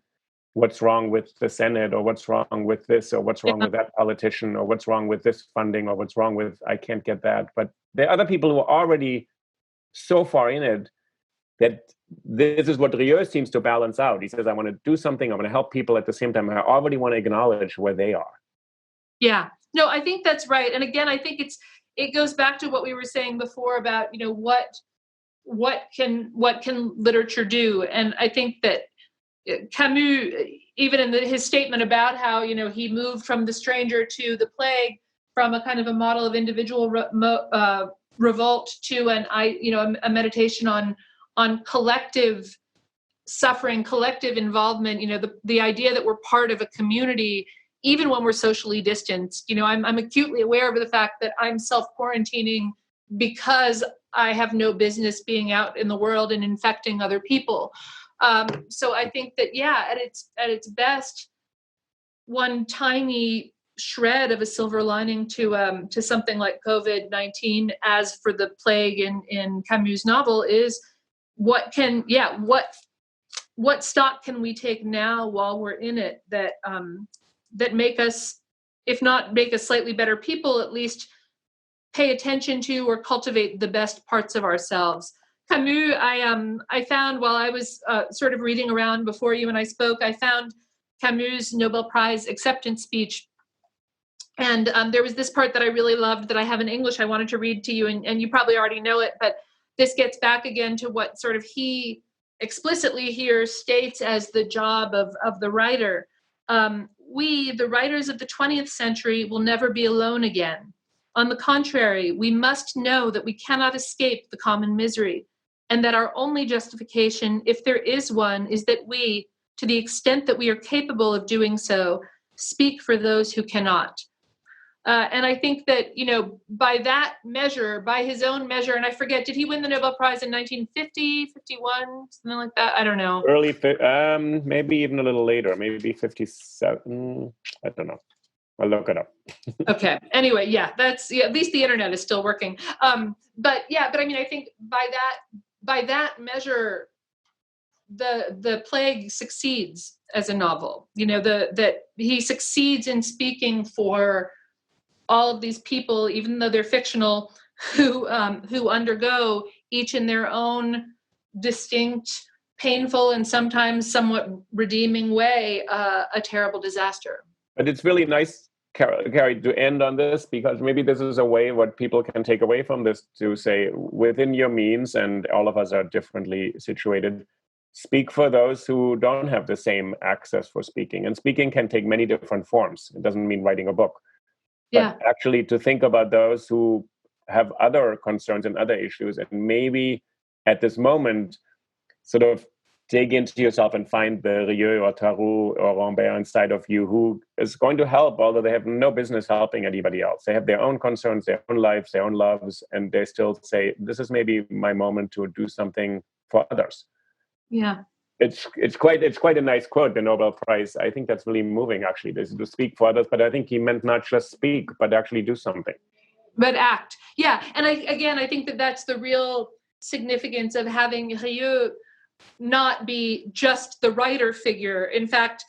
S4: what's wrong with the Senate, or what's wrong with this, or what's wrong with that politician, or what's wrong with this funding, or what's wrong with, I can't get that. But there are other people who are already so far in it that this is what Rieu seems to balance out. He says, I want to do something, I want to help people, at the same time, I already want to acknowledge where they are.
S2: Yeah, no, I think that's right. And again, I think it goes back to what we were saying before about, what can literature do? And I think that Camus, even in his statement about how, he moved from the stranger to the plague, from a kind of a model of individual revolt to a meditation on collective suffering, collective involvement, the idea that we're part of a community, even when we're socially distanced. I'm acutely aware of the fact that I'm self-quarantining because I have no business being out in the world and infecting other people. So I think that, at its best, one tiny shred of a silver lining to something like COVID-19, as for the plague in Camus' novel, is what stock can we take now while we're in it that make us, if not make us slightly better people, at least pay attention to or cultivate the best parts of ourselves. Camus, I found while I was sort of reading around before you and I spoke, I found Camus' Nobel Prize acceptance speech. And there was this part that I really loved that I have in English I wanted to read to you, and you probably already know it, but this gets back again to what sort of he explicitly here states as the job of the writer. We, the writers of the 20th century, will never be alone again. On the contrary, we must know that we cannot escape the common misery, and that our only justification, if there is one, is that we, to the extent that we are capable of doing so, speak for those who cannot. And I think that, by that measure, by his own measure, and I forget, did he win the Nobel Prize in 1950, 51, something like that? I don't know.
S4: Maybe even a little later, maybe 57. I don't know. I'll look it up.
S2: Okay. Anyway, that's at least the internet is still working. But I mean, I think by that measure, the plague succeeds as a novel. That he succeeds in speaking for all of these people, even though they're fictional, who undergo each in their own distinct, painful, and sometimes somewhat redeeming way a terrible disaster.
S4: But it's really nice, Carrie, to end on this, because maybe this is a way what people can take away from this, to say, within your means, and all of us are differently situated, speak for those who don't have the same access for speaking. And speaking can take many different forms. It doesn't mean writing a book. But actually to think about those who have other concerns and other issues, and maybe at this moment sort of dig into yourself and find the Rieu or Tarou or Rambert inside of you who is going to help, although they have no business helping anybody else. They have their own concerns, their own lives, their own loves, and they still say, this is maybe my moment to do something for others.
S2: Yeah.
S4: It's quite a nice quote, the Nobel Prize. I think that's really moving, actually, to speak for others. But I think he meant not just speak, but actually do something.
S2: But act. Yeah. And I think that that's the real significance of having Rieu not be just the writer figure. In fact,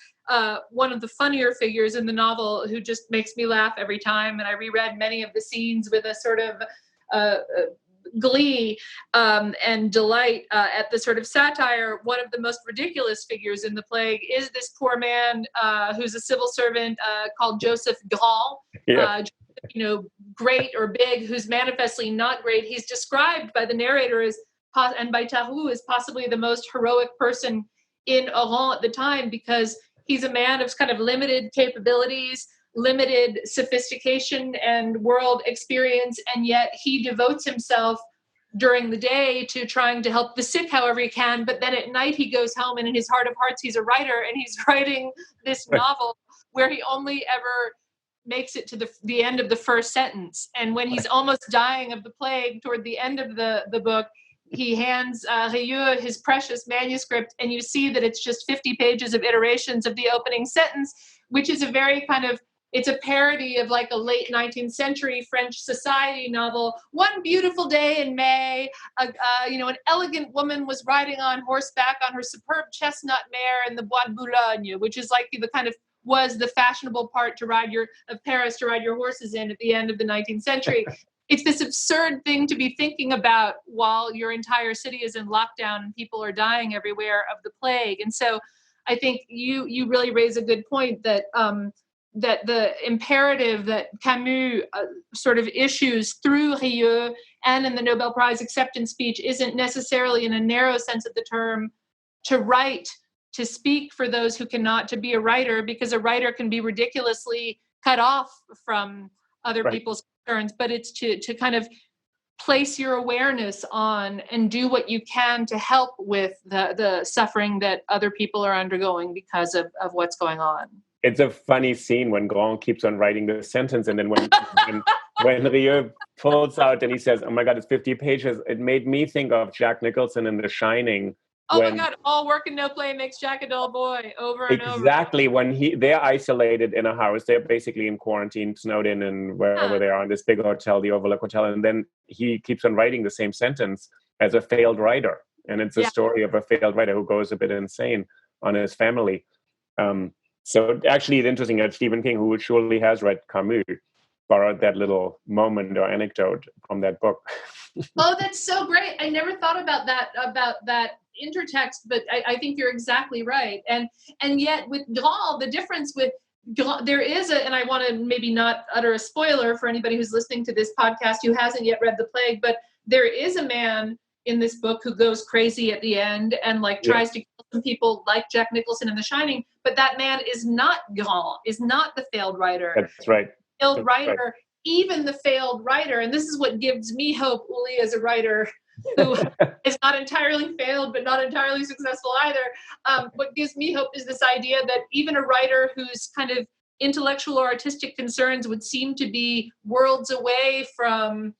S2: one of the funnier figures in the novel, who just makes me laugh every time, and I reread many of the scenes with a sort of glee and delight at the sort of satire. One of the most ridiculous figures in the plague is this poor man who's a civil servant called Joseph Grand, great or big, who's manifestly not great. He's described by the narrator and by Tarou as possibly the most heroic person in Oran at the time, because he's a man of kind of limited capabilities, limited sophistication and world experience, and yet he devotes himself during the day to trying to help the sick however he can. But then at night he goes home, and in his heart of hearts he's a writer, and he's writing this novel where he only ever makes it to the end of the first sentence. And when he's almost dying of the plague toward the end of the book, he hands Rieu his precious manuscript, and you see that it's just 50 pages of iterations of the opening sentence, which is a very kind of, it's a parody of like a late 19th century French society novel. One beautiful day in May, an elegant woman was riding on horseback on her superb chestnut mare in the Bois de Boulogne, which is like the kind of was the fashionable part of Paris to ride your horses in at the end of the 19th century. It's this absurd thing to be thinking about while your entire city is in lockdown and people are dying everywhere of the plague. And so I think you really raise a good point that that the imperative that Camus sort of issues through Rieu and in the Nobel Prize acceptance speech isn't necessarily, in a narrow sense of the term, to write, to speak for those who cannot, to be a writer, because a writer can be ridiculously cut off from other people's concerns, but it's to kind of place your awareness on and do what you can to help with the suffering that other people are undergoing because of what's going on.
S4: it's a funny scene when Grand keeps on writing the sentence, and then when Rieu pulls out and he says, "Oh my God, it's 50 pages," it made me think of Jack Nicholson in The Shining.
S2: Oh my God, all work and no play makes Jack a dull boy, over and over.
S4: Exactly. When they're isolated in a house, they're basically in quarantine, snowed in, and wherever they are in this big hotel, the Overlook Hotel, and then he keeps on writing the same sentence as a failed writer. And it's a story of a failed writer who goes a bit insane on his family. So actually, it's interesting that Stephen King, who surely has read Camus, borrowed that little moment or anecdote from that book.
S2: Oh, that's so great. I never thought about that intertext, but I think you're exactly right. And yet with Grand, the difference with Grand, there is and I want to maybe not utter a spoiler for anybody who's listening to this podcast who hasn't yet read The Plague, but there is a man in this book who goes crazy at the end and tries to kill some people like Jack Nicholson in The Shining, but that man is not Grand, is not the failed writer.
S4: That's right.
S2: Failed writer, right. Even the failed writer, and this is what gives me hope, Uli, as a writer who is not entirely failed, but not entirely successful either. What gives me hope is this idea that even a writer whose kind of intellectual or artistic concerns would seem to be worlds away from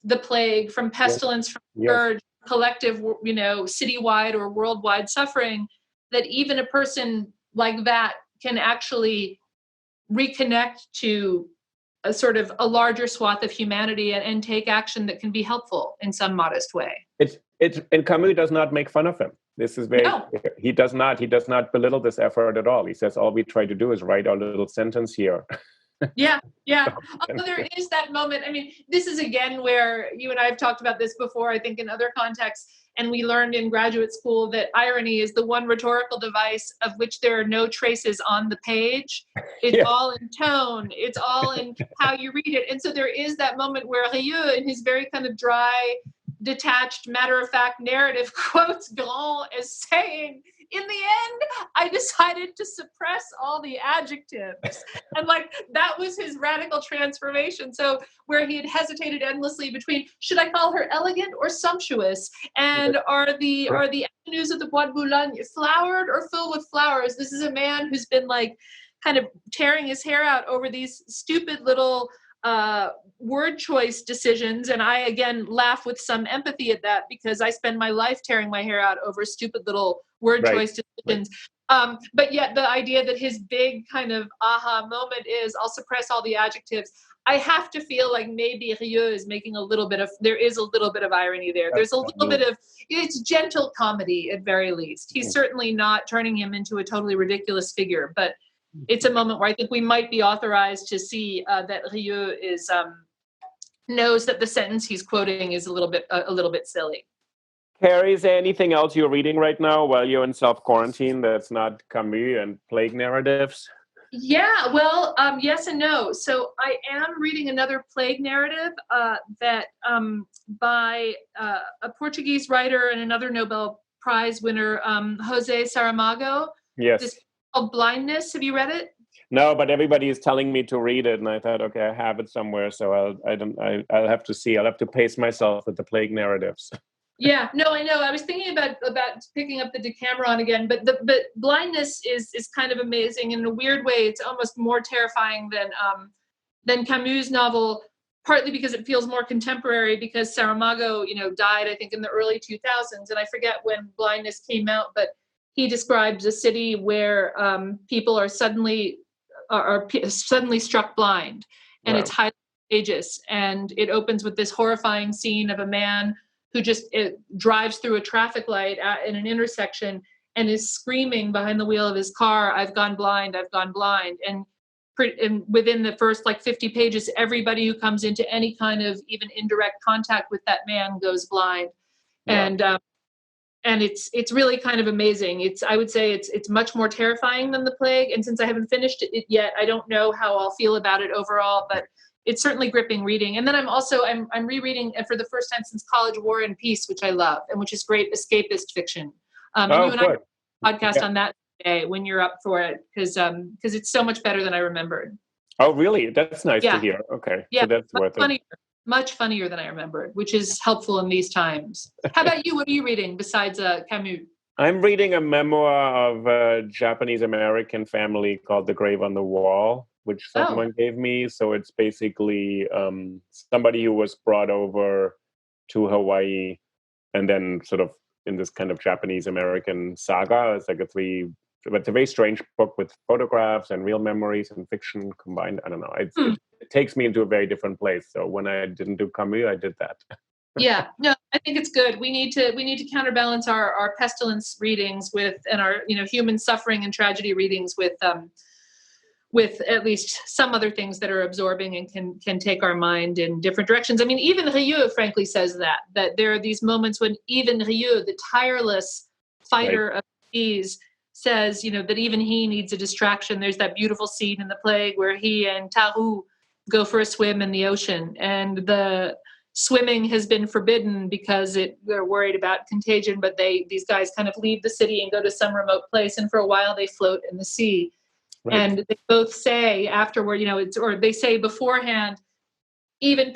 S2: the plague, from pestilence, from scourge, collective, citywide or worldwide suffering, that even a person like that can actually reconnect to a sort of a larger swath of humanity and take action that can be helpful in some modest way.
S4: And Camus does not make fun of him. This is very, he does not belittle this effort at all. He says, all we try to do is write our little sentence here.
S2: Yeah. There is that moment. I mean, this is again where you and I have talked about this before, I think in other contexts, and we learned in graduate school that irony is the one rhetorical device of which there are no traces on the page. It's all in tone. It's all in how you read it. And so there is that moment where Rieu, in his very kind of dry, detached, matter-of-fact narrative, quotes Grand as saying, in the end, I decided to suppress all the adjectives. And that was his radical transformation. So where he had hesitated endlessly between, should I call her elegant or sumptuous? And are the avenues of the Bois de Boulogne flowered or filled with flowers? This is a man who's been kind of tearing his hair out over these stupid little word choice decisions. And I, again, laugh with some empathy at that because I spend my life tearing my hair out over stupid little word choice decisions. But yet the idea that his big kind of aha moment is, I'll suppress all the adjectives. I have to feel like maybe Rieu is making there is a little bit of irony there. There's a little bit of, it's gentle comedy at very least. He's certainly not turning him into a totally ridiculous figure, but it's a moment where I think we might be authorized to see that Rieu is knows that the sentence he's quoting is a little bit silly.
S4: Carrie, is there anything else you're reading right now while you're in self-quarantine that's not Camus and plague narratives?
S2: Yeah, well, yes and no. So I am reading another plague narrative that by a Portuguese writer and another Nobel Prize winner, Jose Saramago.
S4: Yes.
S2: This called Blindness. Have you read it?
S4: No, but everybody is telling me to read it, and I thought, okay, I have it somewhere, so I'll have to see. I'll have to pace myself with the plague narratives.
S2: Yeah, no, I know. I was thinking about picking up the Decameron again, but Blindness is kind of amazing in a weird way. It's almost more terrifying than Camus' novel, partly because it feels more contemporary. Because Saramago, died I think in the early 2000s, and I forget when Blindness came out, but he describes a city where people are suddenly struck blind, and It's highly contagious. And it opens with this horrifying scene of a man who just drives through a traffic light in an intersection and is screaming behind the wheel of his car, "I've gone blind, I've gone blind." And within the first 50 pages, everybody who comes into any kind of even indirect contact with that man goes blind. Yeah. And it's really kind of amazing. I would say it's much more terrifying than The Plague. And since I haven't finished it yet, I don't know how I'll feel about it overall, but it's certainly gripping reading. And then I'm rereading for the first time since college, War and Peace, which I love, and which is great escapist fiction. And you and I have a podcast on that today when you're up for it, because it's so much better than I remembered.
S4: Oh, really? That's nice to hear. Okay.
S2: Yeah,
S4: so that's worth it.
S2: Much funnier than I remembered, which is helpful in these times. How about you? What are you reading besides Camus?
S4: I'm reading a memoir of a Japanese American family called The Grave on the Wall, which someone gave me. So it's basically somebody who was brought over to Hawaii and then sort of in this kind of Japanese American saga. It's like but it's a very strange book with photographs and real memories and fiction combined. I don't know. It takes me into a very different place. So when I didn't do Camus, I did that.
S2: Yeah, no, I think it's good. We need to counterbalance our pestilence readings and our human suffering and tragedy readings with at least some other things that are absorbing and can take our mind in different directions. I mean, even Rieu frankly says that there are these moments when even Rieu, the tireless fighter of these, says that even he needs a distraction. There's that beautiful scene in the Plague where he and Taru go for a swim in the ocean, and the swimming has been forbidden because they're worried about contagion, but these guys kind of leave the city and go to some remote place, and for a while they float in the sea. Right. And they both say afterward, or they say beforehand, even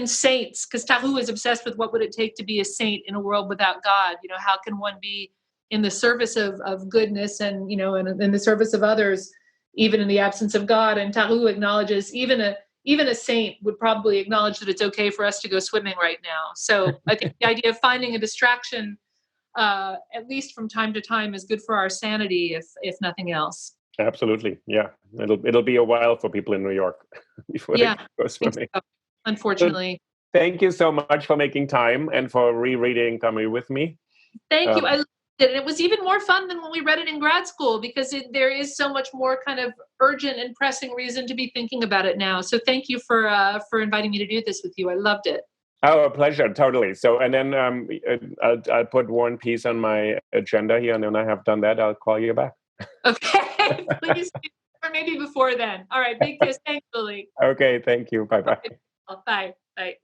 S2: saints, because Taru is obsessed with what would it take to be a saint in a world without God. How can one be in the service of goodness and in the service of others, even in the absence of God? And Taru acknowledges even a saint would probably acknowledge that it's okay for us to go swimming right now. So I think the idea of finding a distraction, at least from time to time, is good for our sanity, if nothing else.
S4: Absolutely, yeah. It'll be a while for people in New York before they go swimming.
S2: So, unfortunately.
S4: So, thank you so much for making time and for rereading Camus with me.
S2: Thank you. I loved it. And it was even more fun than when we read it in grad school because there is so much more kind of urgent and pressing reason to be thinking about it now. So thank you for inviting me to do this with you. I loved it.
S4: Oh, a pleasure, totally. So, and then I'll put one piece on my agenda here, and when I have done that, I'll call you back.
S2: Okay, please, or maybe before then. All right, big kiss. Thanks, Lily.
S4: Okay, thank you. Bye-bye.
S2: Bye. Bye.